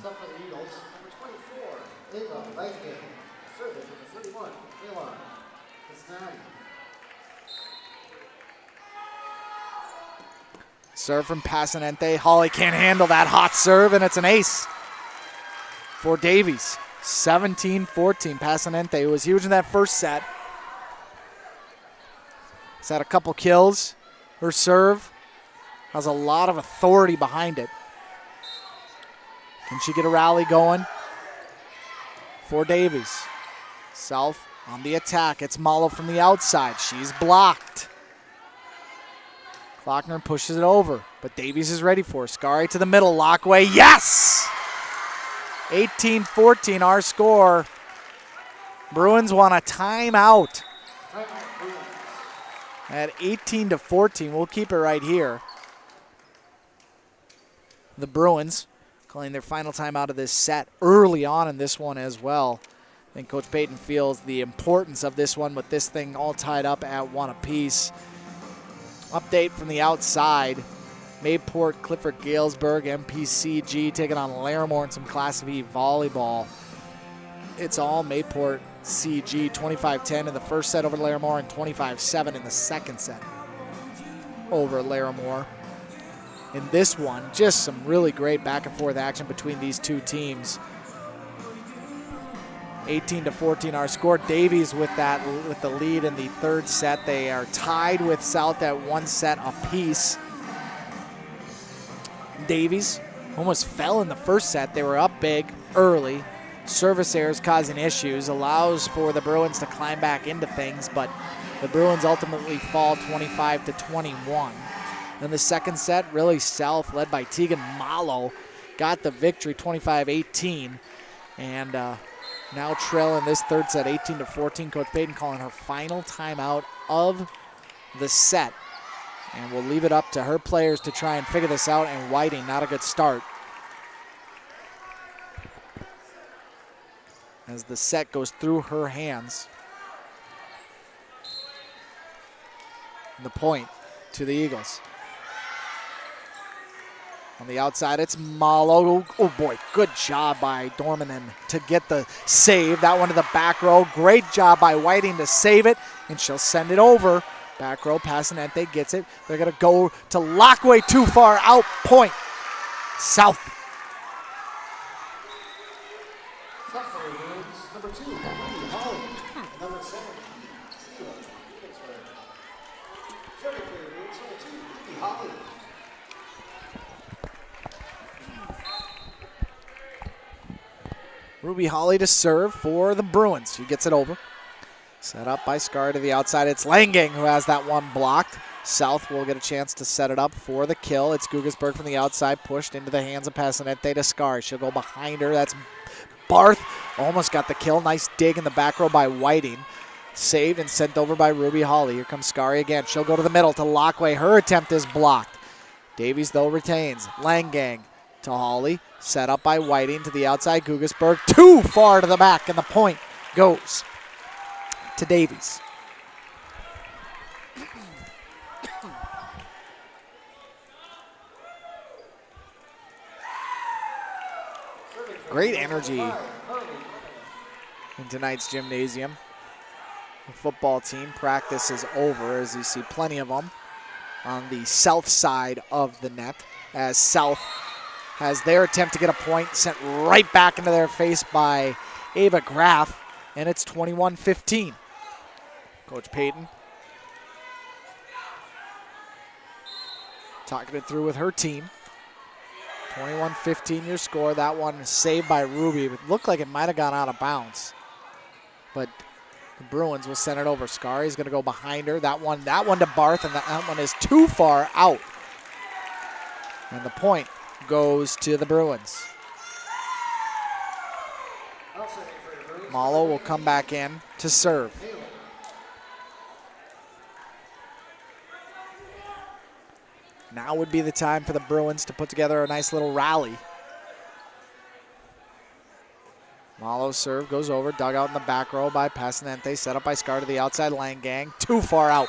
Serve from Passanente. Holly can't handle that hot serve, and it's an ace for Davies. 17-14. Passanente, who was huge in that first set, has had a couple kills. Her serve has a lot of authority behind it. Can she get a rally going for Davies? South on the attack. It's Malo from the outside. She's blocked. Klockner pushes it over, but Davies is ready for it. Scari to the middle. Lockway. Yes! 18-14, our score. Bruins want a timeout. At 18-14, we'll keep it right here. The Bruins calling their final timeout of this set early on in this one as well. I think Coach Payton feels the importance of this one with this thing all tied up at one apiece. Update from the outside. Mayport, Clifford, Galesburg, MPCG taking on Larimore in some Class V volleyball. It's all Mayport CG, 25-10 in the first set over Larimore and 25-7 in the second set over Larimore. In this one, just some really great back and forth action between these two teams. 18-14 our score. Davies with the lead in the third set. They are tied with South at one set apiece. Davies almost fell in the first set. They were up big early. Service errors causing issues. Allows for the Bruins to climb back into things, but the Bruins ultimately fall 25-21. In the second set, really South, led by Tegan Malo, got the victory 25-18. And now trailing this third set 18-14. Coach Payton calling her final timeout of the set. And we'll leave it up to her players to try and figure this out. And Whiting, not a good start. As the set goes through her hands. And the point to the Eagles. On the outside, it's Malo. Oh boy, good job by Dormanen to get the save. That one to the back row. Great job by Whiting to save it, and she'll send it over. Back row, Passanente gets it. They're going to go to Lockway, too far out. Point. South. Number 2, Holly. Number 7, Holly. Ruby Holly to serve for the Bruins. She gets it over. Set up by Scar to the outside. It's Langang who has that one blocked. South will get a chance to set it up for the kill. It's Gugasberg from the outside, pushed into the hands of Passanante to Scar. She'll go behind her. That's Barth. Almost got the kill. Nice dig in the back row by Whiting. Saved and sent over by Ruby Holly. Here comes Scary again. She'll go to the middle to Lockway. Her attempt is blocked. Davies, though, retains. Langang to Holly. Set up by Whiting to the outside. Gugasberg too far to the back, and the point goes to Davies. Great energy in tonight's gymnasium. The football team practice is over, as you see plenty of them on the south side of the net, as South has their attempt to get a point sent right back into their face by Ava Graff, and it's 21-15. Coach Payton talking it through with her team. 21-15 your score. That one saved by Ruby. It looked like it might have gone out of bounds, but the Bruins will send it over. Scari's going to go behind her. That one to Barth, and that one is too far out. And the point goes to the Bruins. Malo will come back in to serve. Now would be the time for the Bruins to put together a nice little rally. Malo's serve goes over, dug out in the back row by Passanante, set up by Scar to the outside. Langang, too far out.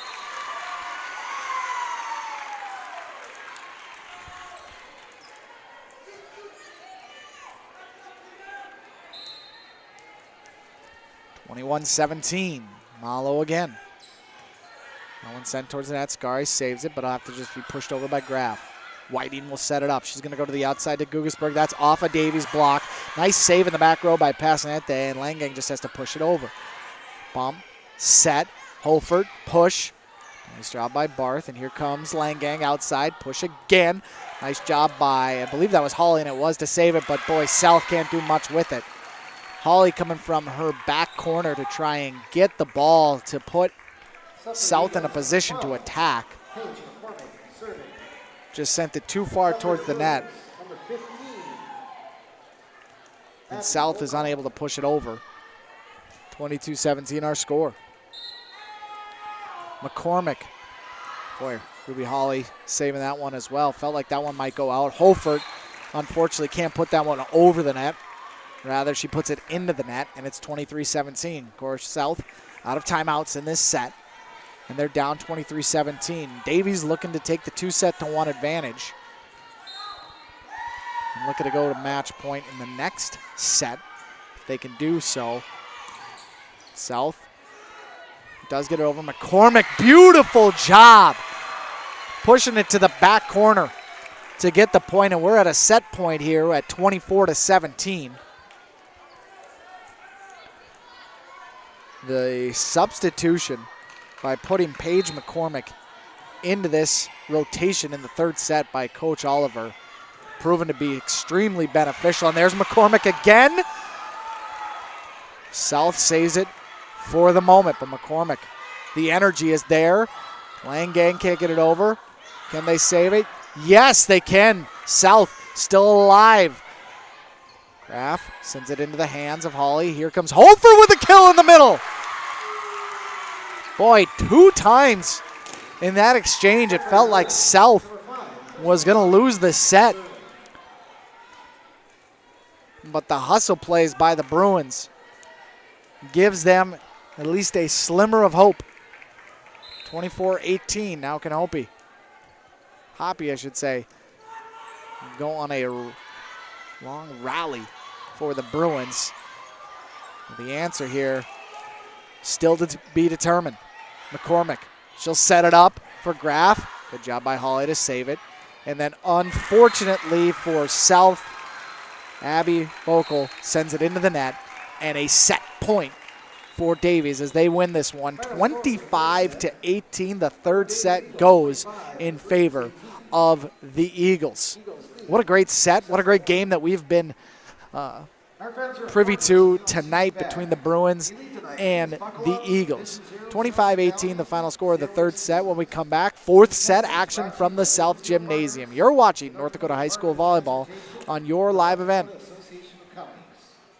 (21-17). Malo again. That one sent towards the net. Scary saves it, but it'll have to just be pushed over by Graff. Whiting will set it up. She's going to go to the outside to Gugasberg. That's off of Davies' block. Nice save in the back row by Passanante, and Langang just has to push it over. Bump, set, Holford, push. Nice job by Barth, and here comes Langang outside. Push again. Nice job by, I believe that was Holly, and it was to save it, but boy, South can't do much with it. Holly coming from her back corner to try and get the ball to put South in a position to attack. Just sent it too far towards the net. And South is unable to push it over. 22-17 our score. McCormick. Boy, Ruby Holly saving that one as well. Felt like that one might go out. Holford, unfortunately, can't put that one over the net. Rather, she puts it into the net, and it's 23-17. Of course, South out of timeouts in this set, and they're down 23-17. Davies looking to take the 2-set-to-1 advantage. And looking to go to match point in the next set, if they can do so. South does get it over. McCormick, beautiful job pushing it to the back corner to get the point, and we're at a set point here at 24-17. The substitution by putting Paige McCormick into this rotation in the third set by Coach Oliver proven to be extremely beneficial. And there's McCormick again. South saves it for the moment, but McCormick, the energy is there. Langang can't get it over. Can they save it? Yes, they can. South still alive. Graff sends it into the hands of Holly. Here comes Holford with a kill in the middle. Boy, 2 times in that exchange, it felt like South was going to lose the set. But the hustle plays by the Bruins gives them at least a slimmer of hope. 24-18, now can Hoppy, I should say, go on a long rally for the Bruins. The answer here still to be determined. McCormick, she'll set it up for Graff. Good job by Holly to save it. And then unfortunately for South, Abby Bokel sends it into the net, and a set point for Davies as they win this one 25-18. The third set goes in favor of the Eagles. What a great set. What a great game that we've been privy to tonight between the Bruins and the Eagles. 25-18, the final score of the third set. When we come back, fourth set action from the South Gymnasium. You're watching North Dakota High School Volleyball on your live event.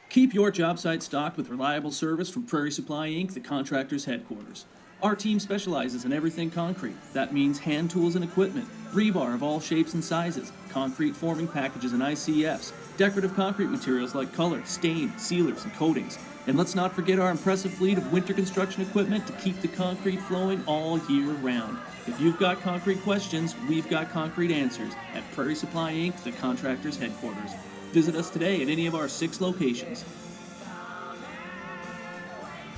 Keep your job site stocked with reliable service from Prairie Supply Inc., the contractor's headquarters. Our team specializes in everything concrete. That means hand tools and equipment, rebar of all shapes and sizes, concrete forming packages and ICFs, decorative concrete materials like color, stain, sealers, and coatings. And let's not forget our impressive fleet of winter construction equipment to keep the concrete flowing all year round. If you've got concrete questions, we've got concrete answers at Prairie Supply Inc., the contractor's headquarters. Visit us today at any of our 6 locations.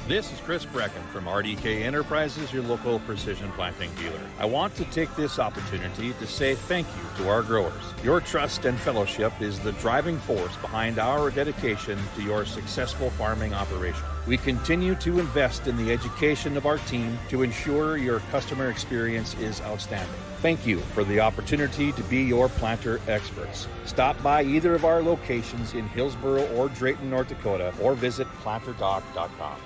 This is Chris Brecken from RDK Enterprises, your local precision planting dealer. I want to take this opportunity to say thank you to our growers. Your trust and fellowship is the driving force behind our dedication to your successful farming operation. We continue to invest in the education of our team to ensure your customer experience is outstanding. Thank you for the opportunity to be your planter experts. Stop by either of our locations in Hillsboro or Drayton, North Dakota, or visit planterdoc.com.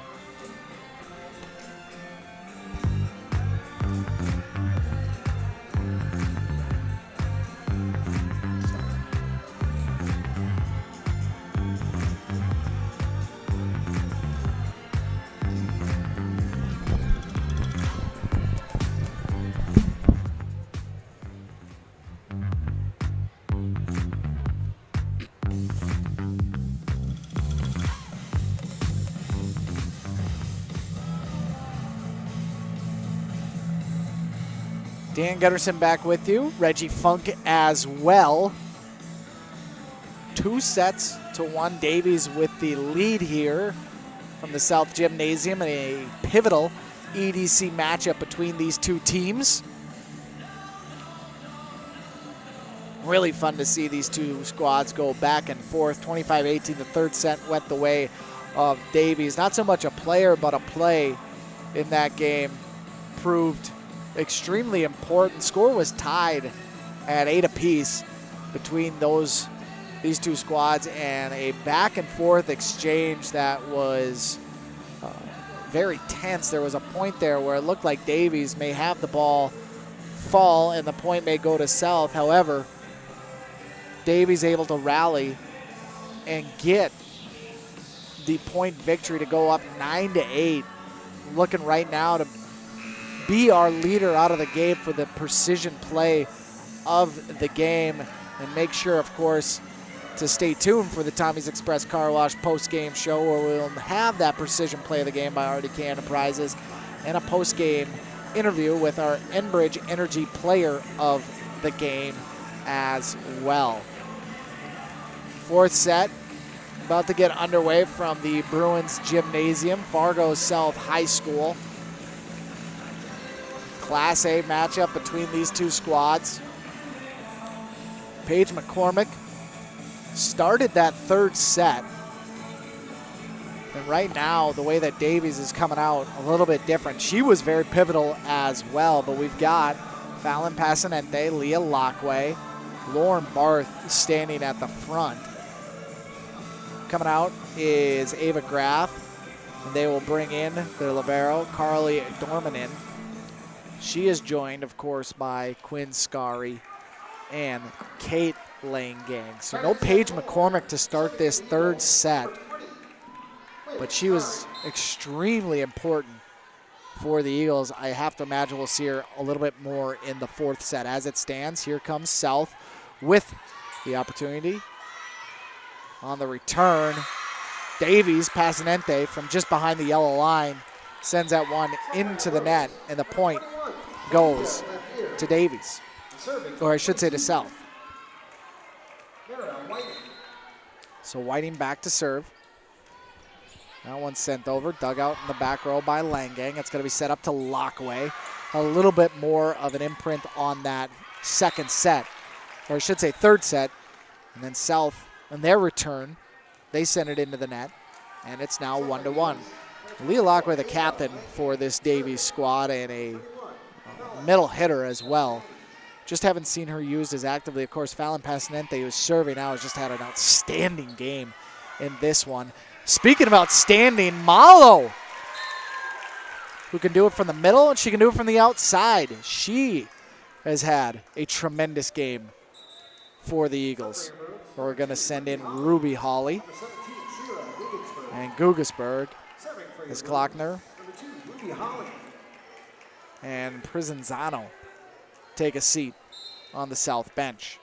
Dan Gunderson back with you. Reggie Funk as well. 2-1. Davies with the lead here from the South Gymnasium in a pivotal EDC matchup between these two teams. Really fun to see these two squads go back and forth. 25-18, the third set went the way of Davies. Not so much a player, but a play in that game proved extremely important. Score was tied at 8 apiece between these two squads, and a back and forth exchange that was very tense. There was a point there where it looked like Davies may have the ball fall and the point may go to South. However, Davies able to rally and get the point victory to go up 9-8. Looking right now to be our leader out of the game for the precision play of the game, and make sure, of course, to stay tuned for the Tommy's Express Car Wash post-game show, where we'll have that precision play of the game by RDK Enterprises and a post-game interview with our Enbridge Energy player of the game as well. Fourth set about to get underway from the Bruins Gymnasium, Fargo South High School. Class A matchup between these two squads. Paige McCormick started that third set. And right now, the way that Davies is coming out, a little bit different. She was very pivotal as well, but we've got Fallon Passanente, Leah Lockway, Lauren Barth standing at the front. Coming out is Ava Graff, and they will bring in their libero, Carly Dormanin. She is joined, of course, by Quinn Scary and Kate Langang. So no Paige McCormick to start this third set, but she was extremely important for the Eagles. I have to imagine we'll see her a little bit more in the fourth set. As it stands, here comes South with the opportunity. On the return, Davies, Passanente from just behind the yellow line, sends that one into the net, and the point goes to Davies, or I should say to South. So Whiting back to serve. That one's sent over, dug out in the back row by Langang. It's going to be set up to Lockway. A little bit more of an imprint on that second set, or I should say third set. And then South, on their return, they send it into the net, and it's now 1-1. Leah Lockway, the captain for this Davies squad, and a middle hitter as well. Just haven't seen her used as actively. Of course, Fallon Passanente, who's serving now, has just had an outstanding game in this one. Speaking of outstanding, Malo, who can do it from the middle and she can do it from the outside. She has had a tremendous game for the Eagles. We're going to send in Ruby Hawley and Gugelsberg as Klockner and Prizanzano take a seat on the south bench.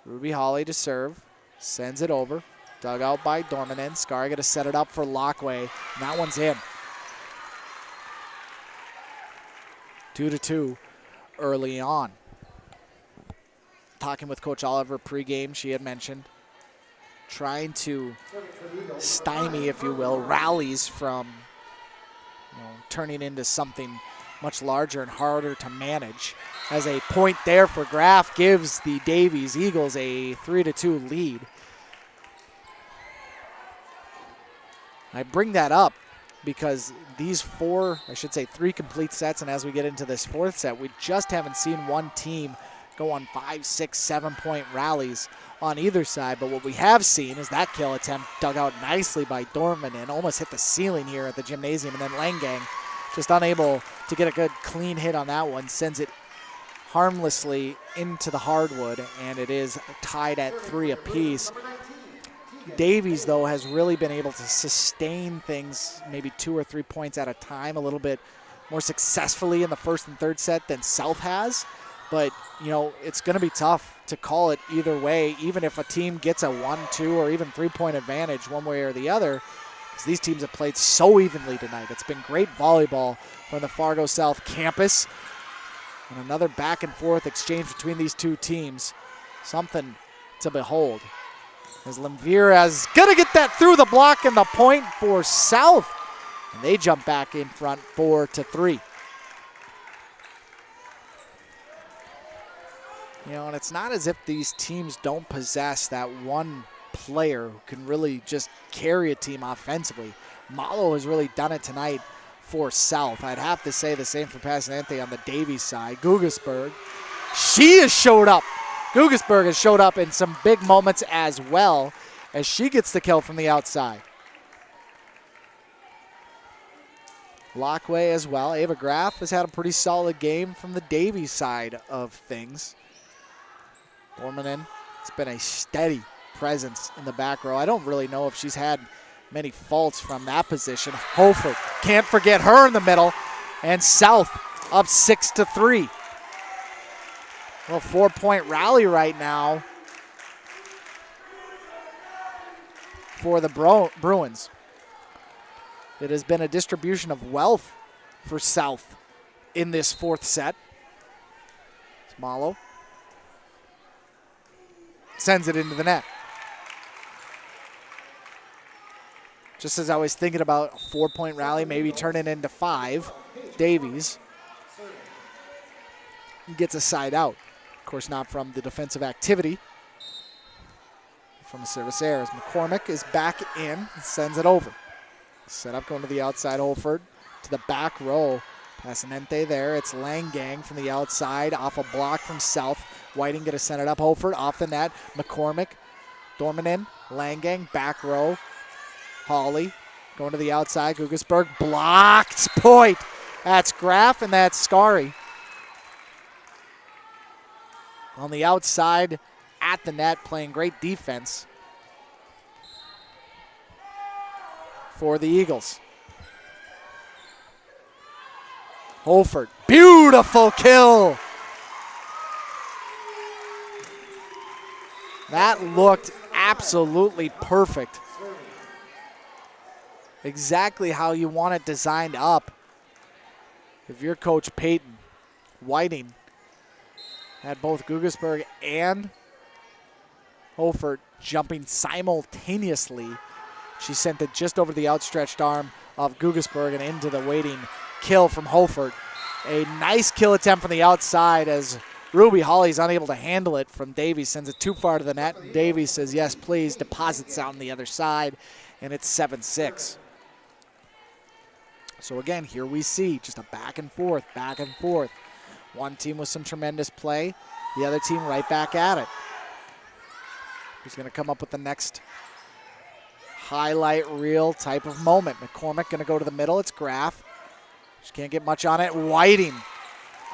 Ruby Hawley to serve, sends it over, dug out by Dormanen. Skari going to set it up for Lockway, and that one's in. 2-2 early on. Talking with Coach Oliver pregame, she had mentioned trying to stymie, if you will, rallies from turning into something much larger and harder to manage. As a point there for Graf gives the Davies Eagles a 3-2 lead. I bring that up because these three complete sets, and as we get into this fourth set, we just haven't seen one team go on 5, 6, 7-point rallies on either side. But what we have seen is that kill attempt dug out nicely by Dorman and almost hit the ceiling here at the gymnasium. And then Langang just unable to get a good clean hit on that one, sends it harmlessly into the hardwood, and it is tied at 3 apiece. Davies, though, has really been able to sustain things maybe 2 or 3 points at a time a little bit more successfully in the first and third set than South has. But, it's going to be tough to call it either way, even if a team gets a 1, 2, or even 3-point advantage one way or the other, because these teams have played so evenly tonight. It's been great volleyball from the Fargo South campus. And another back and forth exchange between these two teams. Something to behold. As Lemvira is going to get that through the block and the point for South. And they jump back in front 4-3. And it's not as if these teams don't possess that one player who can really just carry a team offensively. Malo has really done it tonight for South. I'd have to say the same for Pasanente on the Davies side. Gugelsberg, she has showed up. Gugelsberg has showed up in some big moments as well as she gets the kill from the outside. Lockway as well. Ava Graf has had a pretty solid game from the Davies side of things. Dormanen, it's been a steady presence in the back row. I don't really know if she's had many faults from that position. Holford, can't forget her in the middle. And South up 6-3. Well, 4-point rally right now for the Bruins. It has been a distribution of wealth for South in this fourth set. Malo sends it into the net. Just as I was thinking about a 4-point rally, maybe turn it into 5, Davies gets a side out. Of course, not from the defensive activity. From a service error. McCormick is back in and sends it over. Set up going to the outside, Holford to the back row. Pasanente there. It's Langang from the outside off a block from South. Whiting going to send it up. Holford off the net. McCormick, Dormanen, Langang, back row. Hawley going to the outside. Gugelsberg blocked. Point. That's Graf and that's Skari. On the outside at the net, playing great defense for the Eagles. Holford, beautiful kill. That looked absolutely perfect. Exactly how you want it designed up. If you're Coach Peyton, Whiting had both Gugelsberg and Holford jumping simultaneously. She sent it just over the outstretched arm of Gugelsberg and into the waiting kill from Holford. A nice kill attempt from the outside as Ruby Hawley's unable to handle it from Davies. Sends it too far to the net. Davies says, yes, please. Deposits out on the other side, and it's 7-6. So again, here we see just a back and forth, back and forth. One team with some tremendous play, the other team right back at it. Who's going to come up with the next highlight reel type of moment. McCormick going to go to the middle. It's Graff. She can't get much on it. Whiting.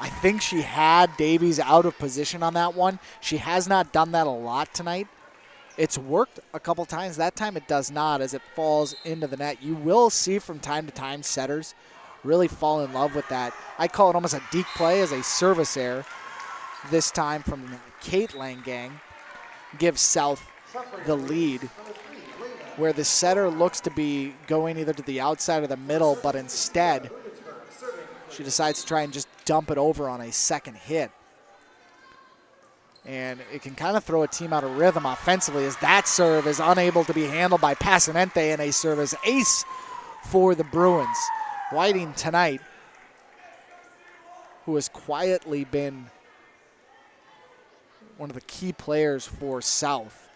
I think she had Davies out of position on that one. She has not done that a lot tonight. It's worked a couple times. That time it does not as it falls into the net. You will see from time to time setters really fall in love with that. I call it almost a deke play as a service error. This time from Kate Langang gives South the lead, where the setter looks to be going either to the outside or the middle, but instead she decides to try and just dump it over on a second hit. And it can kind of throw a team out of rhythm offensively as that serve is unable to be handled by Passanente, and a service ace for the Bruins. Whiting tonight, who has quietly been one of the key players for South,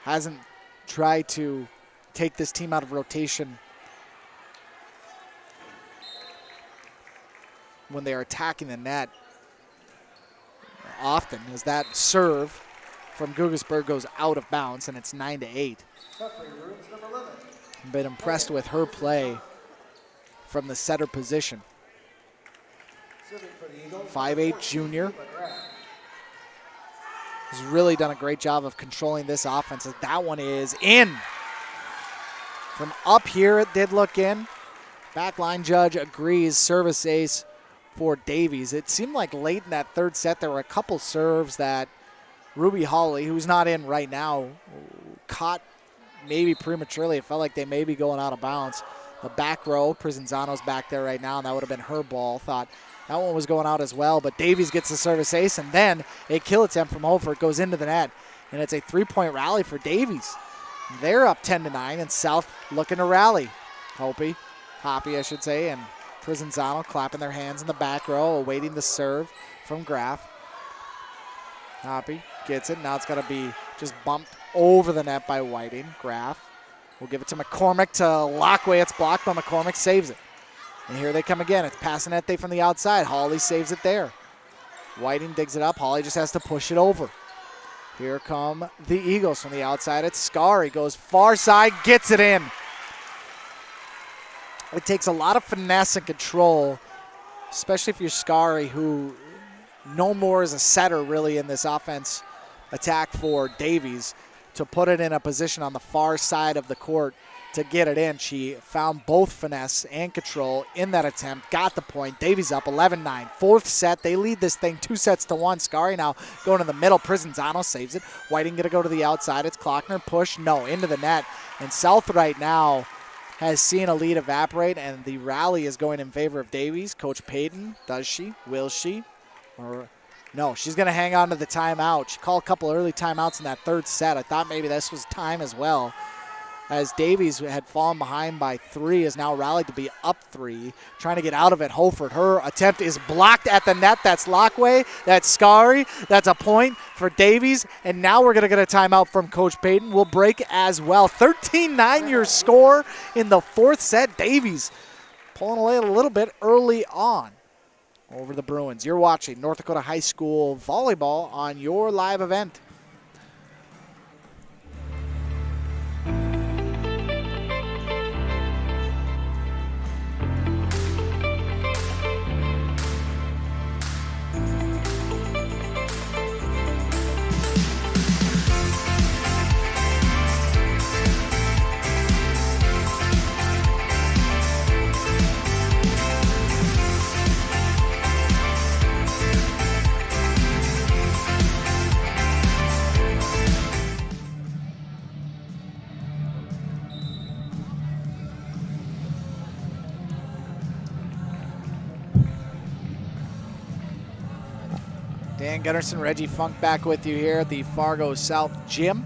hasn't tried to take this team out of rotation when they are attacking the net often, as that serve from Guggesberg goes out of bounds, and it's 9-8. I've been impressed with her play from the setter position. 5'8" junior has really done a great job of controlling this offense, as that one is in. From up here, it did look in. Backline judge agrees, service ace for Davies. It seemed like late in that third set there were a couple serves that Ruby Hawley, who's not in right now, caught maybe prematurely. It felt like they may be going out of bounds. The back row, Prizanzano's back there right now, and that would have been her ball. Thought that one was going out as well, but Davies gets the service ace, and then a kill attempt from Holford goes into the net, and it's a 3-point rally for Davies. They're up 10-9, and South looking to rally. Hoppy, I should say, and Prizanzano clapping their hands in the back row, awaiting the serve from Graff. Hoppy gets it. Now it's got to be just bumped over the net by Whiting. Graff will give it to McCormick to Lockway. It's blocked, but McCormick saves it. And here they come again. It's Passanete from the outside. Hawley saves it there. Whiting digs it up. Hawley just has to push it over. Here come the Eagles from the outside. It's Scary. Goes far side, gets it in. It takes a lot of finesse and control, especially if you're Scary, who no more is a setter really in this offense attack for Davies, to put it in a position on the far side of the court to get it in. She found both finesse and control in that attempt, got the point. Davies up 11-9. Fourth set, they lead this thing 2-1. Scary now going to the middle. Prizanzano saves it. Whiting going to go to the outside. It's Klockner. Push, no, into the net. And South right now has seen a lead evaporate, and the rally is going in favor of Davies. Coach Payton, does she? Will she? Or no, she's going to hang on to the timeout. She called a couple early timeouts in that third set. I thought maybe this was time as well, as Davies had fallen behind by 3, is now rallied to be up 3, trying to get out of it. Holford, her attempt is blocked at the net. That's Lockway. That's Scary. That's a point for Davies. And now we're going to get a timeout from Coach Payton. We'll break as well. 13-9 your score in the fourth set. Davies pulling away a little bit early on over the Bruins. You're watching North Dakota High School Volleyball on your live event. Dan Gunnarsson, Reggie Funk back with you here at the Fargo South Gym.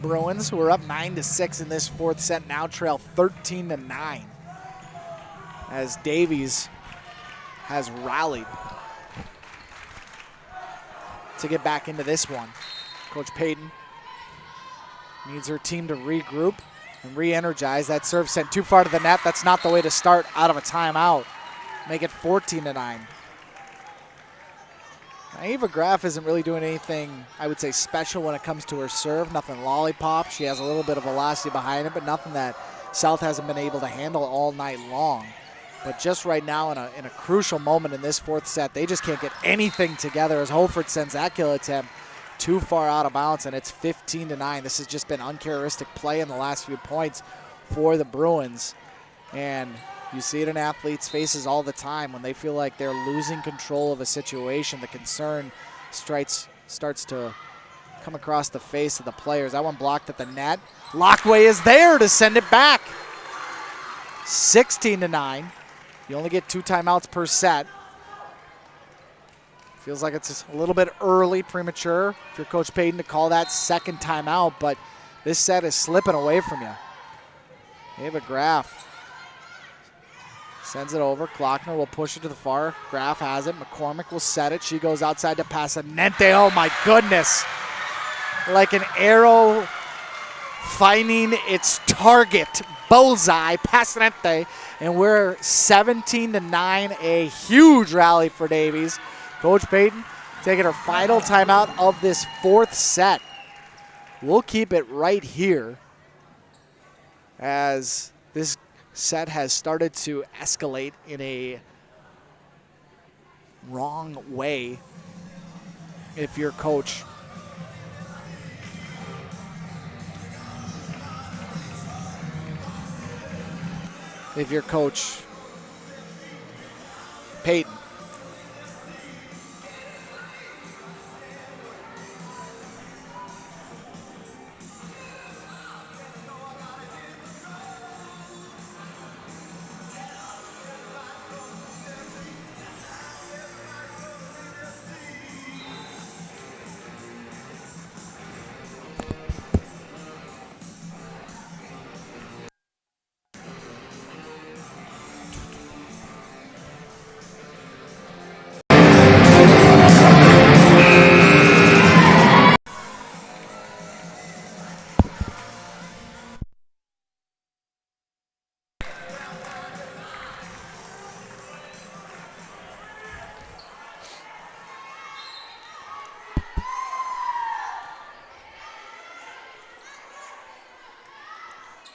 Bruins, who are up 9-6 in this fourth set, now trail 13-9 as Davies has rallied to get back into this one. Coach Payton needs her team to regroup and re-energize. That serve sent too far to the net. That's not the way to start out of a timeout. Make it 14-9. Ava Graff isn't really doing anything, I would say, special when it comes to her serve. Nothing lollipop. She has a little bit of velocity behind it, but nothing that South hasn't been able to handle all night long. But just right now in a crucial moment in this fourth set, they just can't get anything together as Holford sends that kill attempt too far out of bounds, and it's 15-9. This has just been uncharacteristic play in the last few points for the Bruins. And you see it in athletes' faces all the time when they feel like they're losing control of a situation. The concern starts to come across the face of the players. That one blocked at the net. Lockway is there to send it back. 16-9. You only get 2 timeouts per set. Feels like it's a little bit early, premature if you're Coach Payton to call that second timeout, but this set is slipping away from you. Ava Graff sends it over. Klockner will push it to the far. Graff has it. McCormick will set it. She goes outside to Passanente. Oh my goodness. Like an arrow finding its target. Bullseye, Passanente. And we're 17-9, a huge rally for Davies. Coach Payton taking her final timeout of this fourth set. We'll keep it right here as this set has started to escalate in a wrong way if you're Coach Payton.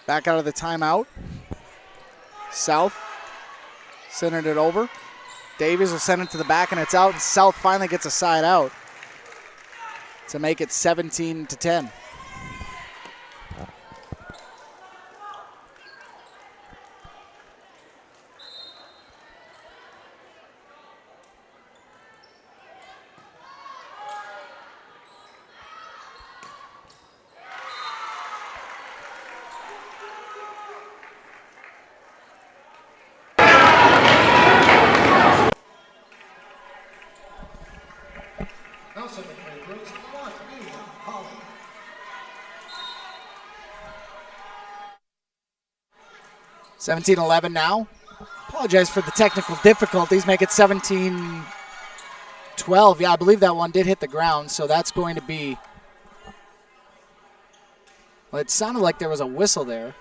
Back out of the timeout. South centered it over. Davies will send it to the back, and it's out, and South finally gets a side out to make it 17-10. Also, the Brooks, 17-11 now. Apologize for the technical difficulties. Make it 17-12. Yeah, I believe that one did hit the ground, so that's going to be... Well, it sounded like there was a whistle there.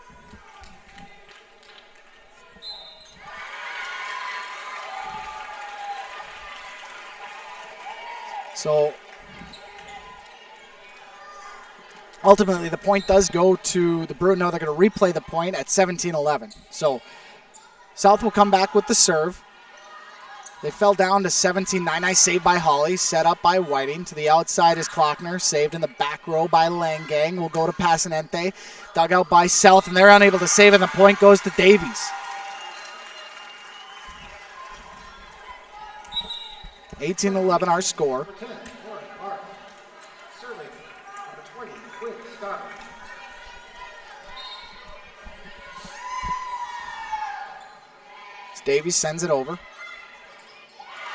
So ultimately, the point does go to the Bruins. No, they're going to replay the point at 17-11. So South will come back with the serve. They fell down to 17-9. Nice save by Holly. Set up by Whiting. To the outside is Klockner. Saved in the back row by Langang. Will go to Passanente. Dug out by South, and they're unable to save, and the point goes to Davies. 18-11 our score. Davies sends it over.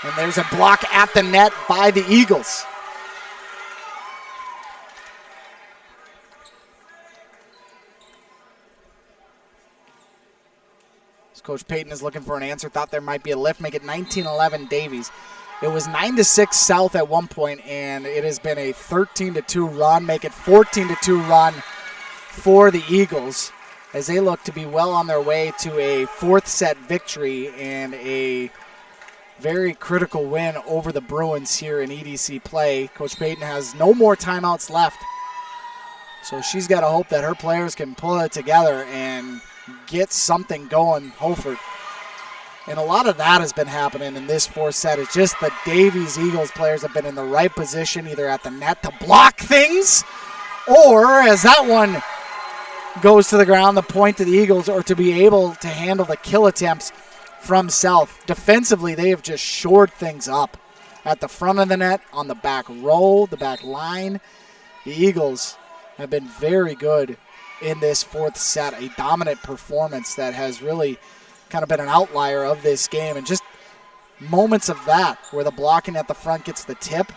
And there's a block at the net by the Eagles. As Coach Payton is looking for an answer, thought there might be a lift, make it 19-11 Davies. It was 9-6 South at one point, and it has been a 13-2 run, make it 14-2 run for the Eagles as they look to be well on their way to a fourth set victory and a very critical win over the Bruins here in EDC play. Coach Payton has no more timeouts left. So she's got to hope that her players can pull it together and get something going, Hofer. And a lot of that has been happening in this fourth set. It's just the Davies Eagles players have been in the right position, either at the net to block things, or as that one goes to the ground, the point to the Eagles, or to be able to handle the kill attempts from South. Defensively, they have just shored things up at the front of the net, on the back row, the back line. The Eagles have been very good in this fourth set, a dominant performance that has really kind of been an outlier of this game. And just moments of that where the blocking at the front gets the tip,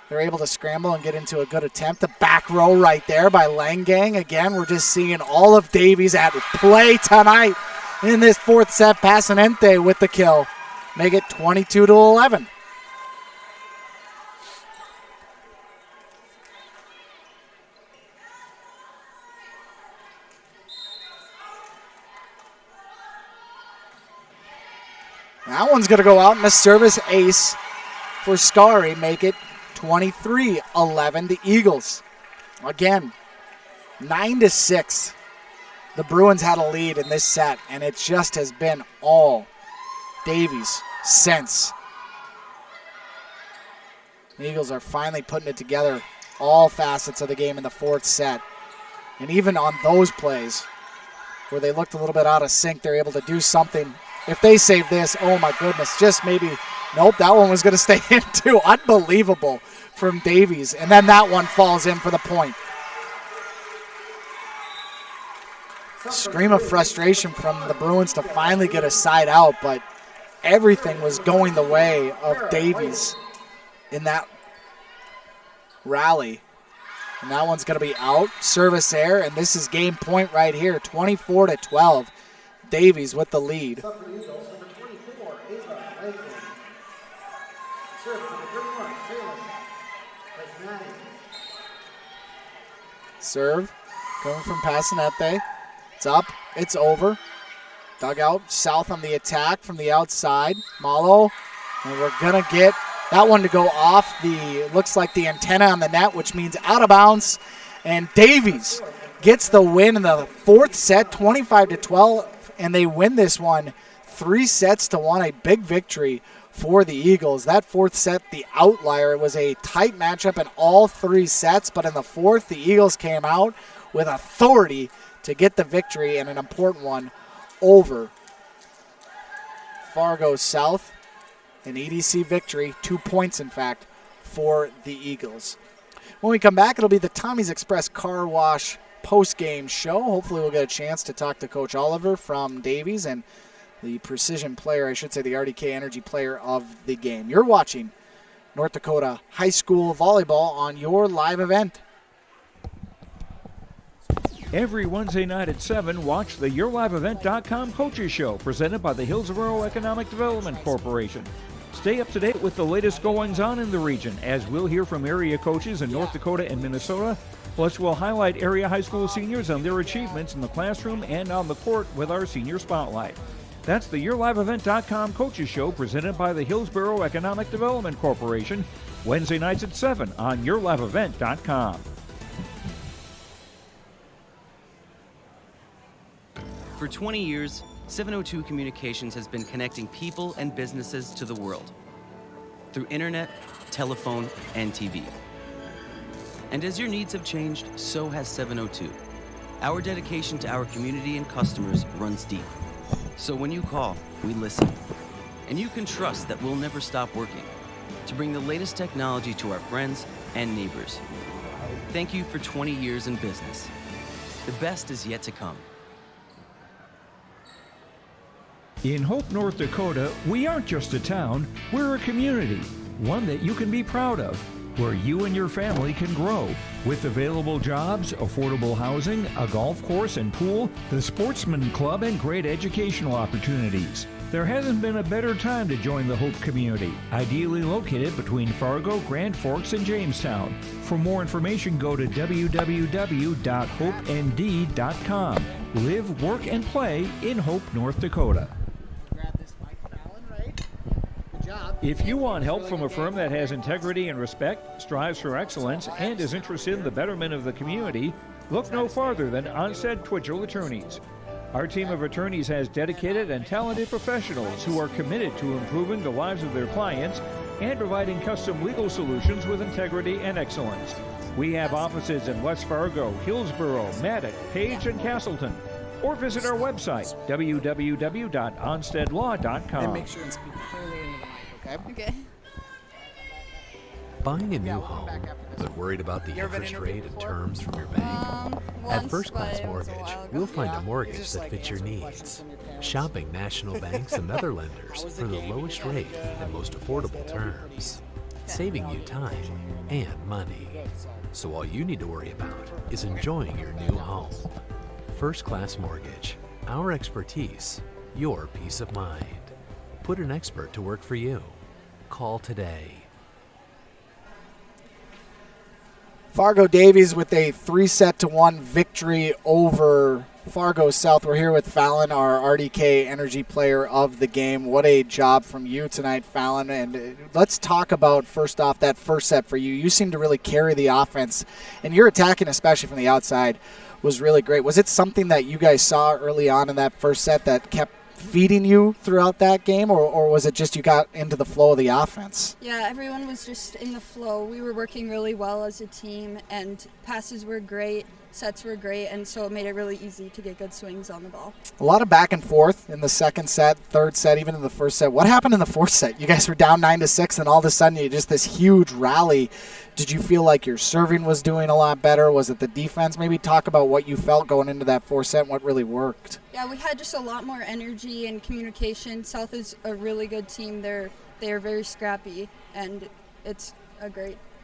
they're able to scramble and get into a good attempt. The back row right there by Langang. Again, we're just seeing all of Davies at play tonight in this fourth set. Pasanente with the kill. Make it 22-11. That one's going to go out in a service ace for Scary. Make it 23-11. The Eagles, again, 9-6. The Bruins had a lead in this set, and it just has been all Davies since. The Eagles are finally putting it together, all facets of the game in the fourth set. And even on those plays where they looked a little bit out of sync, they're able to do something. If they save this, oh my goodness, just maybe, nope, that one was going to stay in too. Unbelievable from Davies. And then that one falls in for the point. Scream of frustration from the Bruins to finally get a side out, but everything was going the way of Davies in that rally. And that one's going to be out. Service error, and this is game point right here, 24-12. Davies with the lead. Serve coming from Pasanete. It's up. It's over. Dugout South on the attack from the outside. Malo. And we're going to get that one to go off the, looks like the antenna on the net, which means out of bounds. And Davies gets the win in the fourth set, 25-12. And they win this one 3-1, a big victory for the Eagles. That fourth set, the outlier, it was a tight matchup in all three sets, but in the fourth, the Eagles came out with authority to get the victory, and an important one over Fargo South. An EDC victory, 2 points in fact, for the Eagles. When we come back, it'll be the Tommy's Express Car Wash post-game show. Hopefully we'll get a chance to talk to Coach Oliver from Davies and the precision player, I should say the RDK Energy player of the game. You're watching North Dakota High School Volleyball on your live event. Every Wednesday night at 7, watch the YourLiveEvent.com Coaches Show presented by the Hillsborough Economic Development Corporation. Stay up to date with the latest goings-on in the region, as we'll hear from area coaches in North Dakota and Minnesota. Plus, we'll highlight area high school seniors and their achievements in the classroom and on the court with our Senior Spotlight. That's the YourLiveEvent.com Coaches Show presented by the Hillsborough Economic Development Corporation, Wednesday nights at 7 on YourLiveEvent.com. For 20 years, 702 Communications has been connecting people and businesses to the world through internet, telephone, and TV. And as your needs have changed, so has 702. Our dedication to our community and customers runs deep. So when you call, we listen. And you can trust that we'll never stop working to bring the latest technology to our friends and neighbors. Thank you for 20 years in business. The best is yet to come. In Hope, North Dakota, we aren't just a town, we're a community, one that you can be proud of, where you and your family can grow. With available jobs, affordable housing, a golf course and pool, the Sportsman Club, and great educational opportunities. There hasn't been a better time to join the Hope community, ideally located between Fargo, Grand Forks, and Jamestown. For more information, go to www.hopend.com. Live, work, and play in Hope, North Dakota. Grab this mic, Fallon, right? Good job. If you want help from a firm that has integrity and respect, strives for excellence, and is interested in the betterment of the community, look no farther than Onstead Twitchell Attorneys. Our team of attorneys has dedicated and talented professionals who are committed to improving the lives of their clients and providing custom legal solutions with integrity and excellence. We have offices in West Fargo, Hillsborough, Maddox, Page, and Castleton. Or visit our website, www.onsteadlaw.com. And make sure and speak clearly into the mic, okay? Okay. Buying a new home, but worried about the interest rate and terms from your bank? At First Class Mortgage, we'll find a mortgage that fits your needs. Shopping national banks and other lenders for the lowest rate and most affordable terms. Saving you time and money. So all you need to worry about is enjoying your new home. First Class Mortgage. Our expertise, your peace of mind. Put an expert to work for you. Call today. Fargo Davies with a 3-1 victory over Fargo South. We're here with Fallon, our RDK Energy Player of the Game. What a job from you tonight, Fallon. And let's talk about, first off, that first set for you. You seem to really carry the offense, and your attacking, especially from the outside, was really great. Was it something that you guys saw early on in that first set that kept feeding you throughout that game, or was it just you got into the flow of the offense? Yeah, everyone was just in the flow. We were working really well as a team, and passes were great, sets were great, and so it made it really easy to get good swings on the ball. A lot of back and forth in the second set, third set, even in the first set. What happened in the fourth set? You guys were down 9-6, and all of a sudden you just this huge rally. Did you feel like your serving was doing a lot better? Was it the defense? Maybe talk about what you felt going into that fourth set and what really worked. Yeah, we had just a lot more energy and communication. South is a really good team. They are very scrappy, and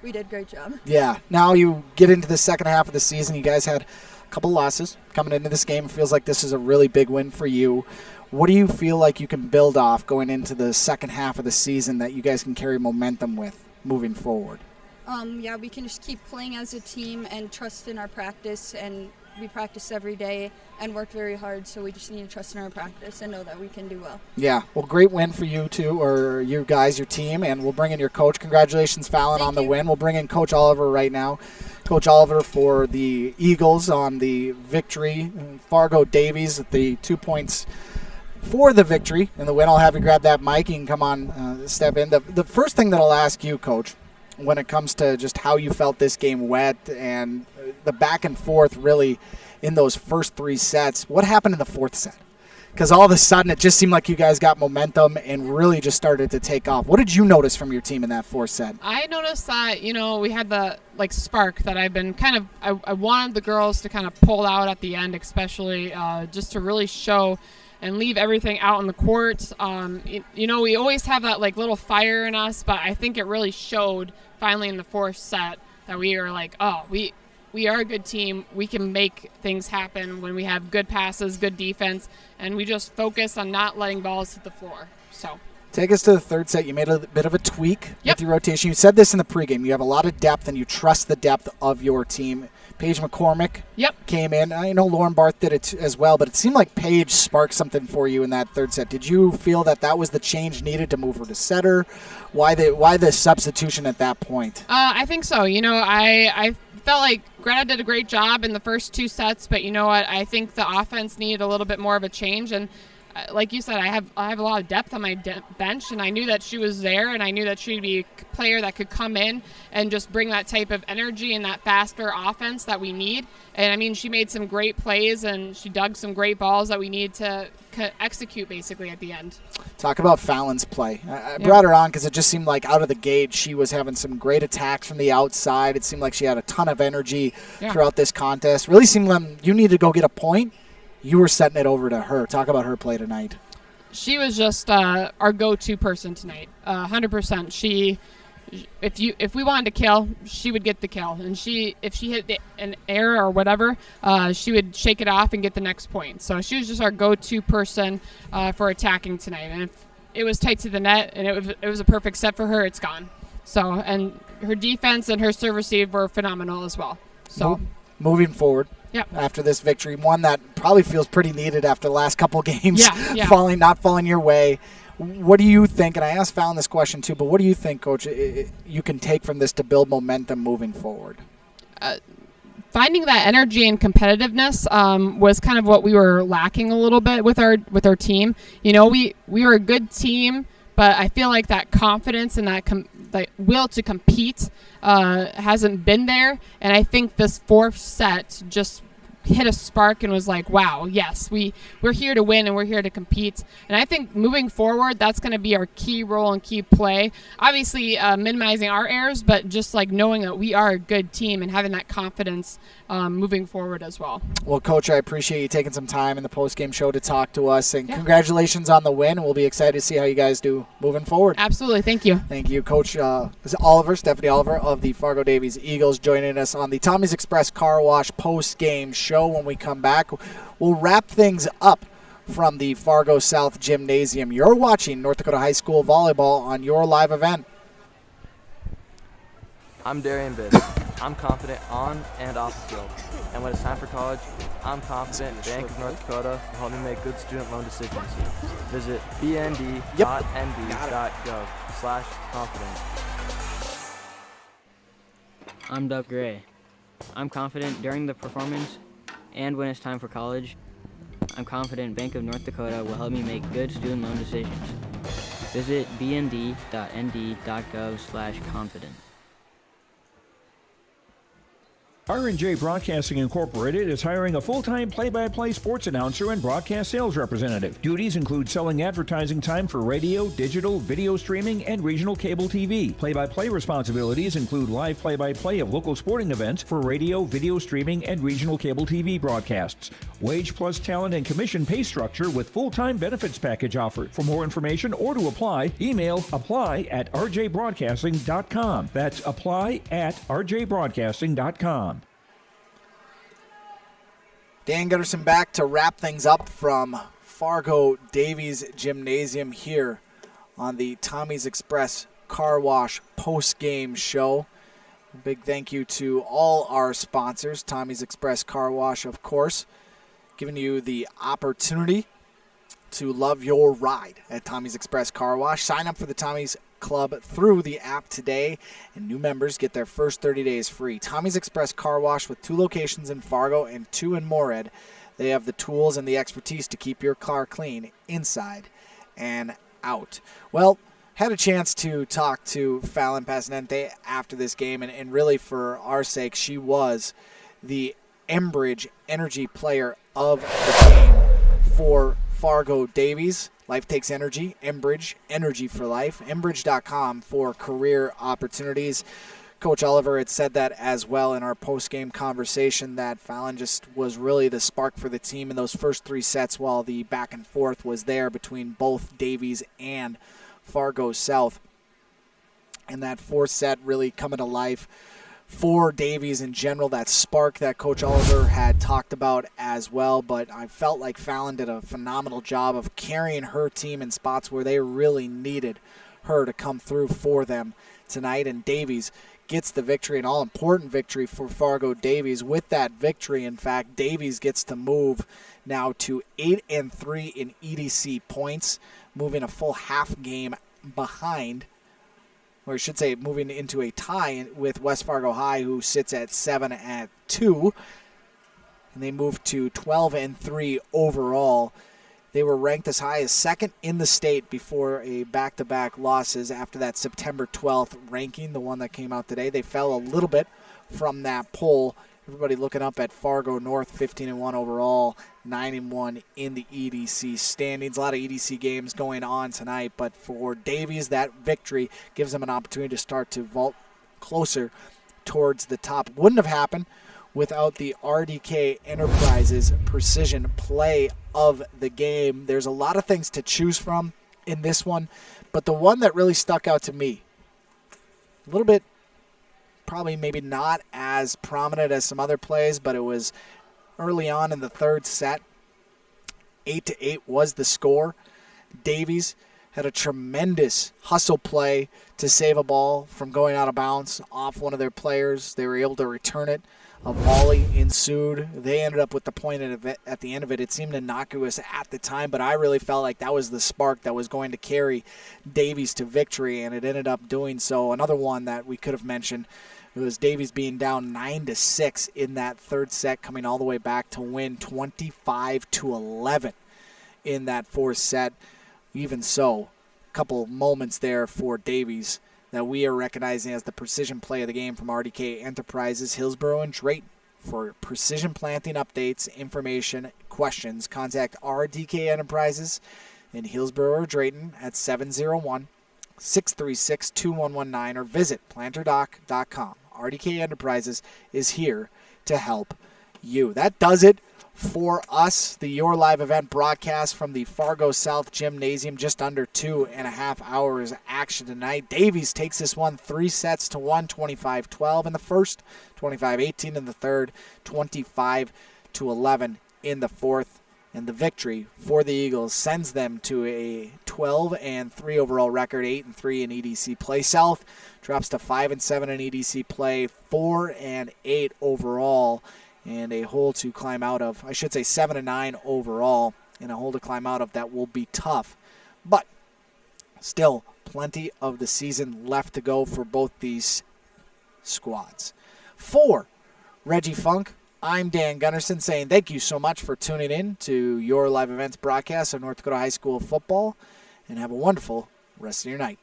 we did a great job. Yeah. Now you get into the second half of the season. You guys had a couple losses coming into this game. It feels like this is a really big win for you. What do you feel like you can build off going into the second half of the season that you guys can carry momentum with moving forward? Yeah, we can just keep playing as a team and trust in our practice, and we practice every day and work very hard, so we just need to trust in our practice and know that we can do well. Yeah, well, great win for you two, or you guys, your team, and we'll bring in your coach. Congratulations, Fallon, on the win. We'll bring in Coach Oliver right now. Coach Oliver for the Eagles on the victory. Fargo Davies at the 2 points for the victory and the win. I'll have you grab that mic. You can come on, step in. The first thing that I'll ask you, Coach, when it comes to just how you felt this game went and the back and forth really in those first three sets, what happened in the fourth set? Because all of a sudden it just seemed like you guys got momentum and really just started to take off. What did you notice from your team in that fourth set? I noticed that, we had the spark that I've been I wanted the girls to kind of pull out at the end, especially just to really show and leave everything out on the court. We always have that little fire in us, but I think it really showed finally in the fourth set that we are we are a good team. We can make things happen when we have good passes, good defense, and we just focus on not letting balls hit the floor. So take us to the third set. You made a bit of a tweak with your rotation. You said this in the pregame. You have a lot of depth, and you trust the depth of your team. Paige McCormick came in. I know Lauren Barth did it as well, but it seemed like Paige sparked something for you in that third set. Did you feel that was the change needed to move her to setter? Why the substitution at that point? I think so. I felt like Greta did a great job in the first two sets, but you know what? I think the offense needed a little bit more of a change, and like you said, I have a lot of depth on my bench, and I knew that she was there, and I knew that she'd be a player that could come in and just bring that type of energy and that faster offense that we need. And she made some great plays, and she dug some great balls that we need to execute basically at the end. Talk about Fallon's play. I brought her on because it just seemed like out of the gate she was having some great attacks from the outside. It seemed like she had a ton of energy throughout this contest. Really seemed like you need to go get a point. You were setting it over to her. Talk about her play tonight. She was just our go-to person tonight, 100%. If we wanted to kill, she would get the kill, and if she hit an error or whatever, she would shake it off and get the next point. So she was just our go-to person for attacking tonight. And if it was tight to the net and it was a perfect set for her, it's gone. So, and her defense and her serve receive were phenomenal as well. So moving forward. After this victory, one that probably feels pretty needed after the last couple games, not falling your way. What do you think, and I asked Fallon this question too, but what do you think, Coach, you can take from this to build momentum moving forward? Finding that energy and competitiveness was kind of what we were lacking a little bit with our team. You know, we were a good team, but I feel like that confidence and that will to compete hasn't been there. And I think this fourth set just hit a spark and was like, wow, yes, we're here to win and we're here to compete. And I think moving forward, that's going to be our key role and key play. Obviously, minimizing our errors, but just like knowing that we are a good team and having that confidence moving forward as well. Well, Coach, I appreciate you taking some time in the post-game show to talk to us, and congratulations on the win. We'll be excited to see how you guys do moving forward. Absolutely. Thank you. Thank you, Coach Stephanie Oliver of the Fargo Davies Eagles, joining us on the Tommy's Express Car Wash post-game show. When we come back, we'll wrap things up from the Fargo South Gymnasium. You're watching North Dakota High School Volleyball on your live event. I'm Darian Bitts. I'm confident on and off the field. And when it's time for college, I'm confident Bank of North Dakota will help me make good student loan decisions. Visit bnd.nd.gov/confident. I'm Doug Gray. I'm confident during the performance and when it's time for college. I'm confident Bank of North Dakota will help me make good student loan decisions. Visit bnd.nd.gov/confident. R&J Broadcasting Incorporated is hiring a full-time play-by-play sports announcer and broadcast sales representative. Duties include selling advertising time for radio, digital, video streaming, and regional cable TV. Play-by-play responsibilities include live play-by-play of local sporting events for radio, video streaming, and regional cable TV broadcasts. Wage plus talent and commission pay structure with full-time benefits package offered. For more information or to apply, email apply@rjbroadcasting.com. That's apply@rjbroadcasting.com. Dan Gunderson back to wrap things up from Fargo Davies Gymnasium here on the Tommy's Express Car Wash post-game show. A big thank you to all our sponsors, Tommy's Express Car Wash, of course, giving you the opportunity to love your ride at Tommy's Express Car Wash. Sign up for the Tommy's Club through the app today, and new members get their first 30 days free. Tommy's Express Car Wash with 2 locations in Fargo and 2 in Moorhead. They have the tools and the expertise to keep your car clean inside and out. Well, had a chance to talk to Fallon Passanante after this game, and really for our sake, she was the Enbridge Energy Player of the game for Fargo Davies. Life takes energy. Enbridge, energy for life. Enbridge.com for career opportunities. Coach Oliver had said that as well in our post-game conversation, that Fallon just was really the spark for the team in those first 3 sets while the back and forth was there between both Davies and Fargo South. And that 4th set really coming to life for Davies in general, that spark that Coach Oliver had talked about as well. But I felt like Fallon did a phenomenal job of carrying her team in spots where they really needed her to come through for them tonight. And Davies gets the victory, an all-important victory for Fargo Davies. With that victory, in fact, Davies gets to move now to 8-3 in EDC points, moving a full half game behind, or I should say moving into a tie with West Fargo High, who sits at 7-2, and they move to 12-3 overall. They were ranked as high as 2nd in the state before a back-to-back losses after that September 12th ranking, the one that came out today. They fell a little bit from that poll. Everybody looking up at Fargo North, 15-1 overall, 9-1 in the EDC standings. A lot of EDC games going on tonight, but for Davies, that victory gives them an opportunity to start to vault closer towards the top. Wouldn't have happened without the RDK Enterprises precision play of the game. There's a lot of things to choose from in this one, but the one that really stuck out to me, a little bit probably maybe not as prominent as some other plays, but it was early on in the 3rd set. 8-8 was the score. Davies had a tremendous hustle play to save a ball from going out of bounds off one of their players. They were able to return it. A volley ensued. They ended up with the point at the end of it. It seemed innocuous at the time, but I really felt like that was the spark that was going to carry Davies to victory, and it ended up doing so. Another one that we could have mentioned, it was Davies being down 9-6 in that third set, coming all the way back to win 25-11 in that fourth set. Even so, a couple moments there for Davies that we are recognizing as the precision play of the game from RDK Enterprises, Hillsborough, and Drayton. For precision planting updates, information, questions, contact RDK Enterprises in Hillsborough or Drayton at 701-636-2119 or visit planterdoc.com. RDK Enterprises is here to help you. That does it for us, the Your Live event broadcast from the Fargo South Gymnasium. Just under 2.5 hours action tonight. Davies takes this one 3-1, 25-12 in the first, 25-18 in the third, 25-11 in the fourth. And the victory for the Eagles sends them to a 12-3 overall record, 8-3 in EDC play. South drops to 5-7 in EDC play, 4-8 overall. And a hole to climb out of. I should say 7-9 overall, and a hole to climb out of that will be tough. But still, plenty of the season left to go for both these squads. For Reggie Funk, I'm Dan Gunnarsson saying thank you so much for tuning in to Your Live Events broadcast of North Dakota High School football, and have a wonderful rest of your night.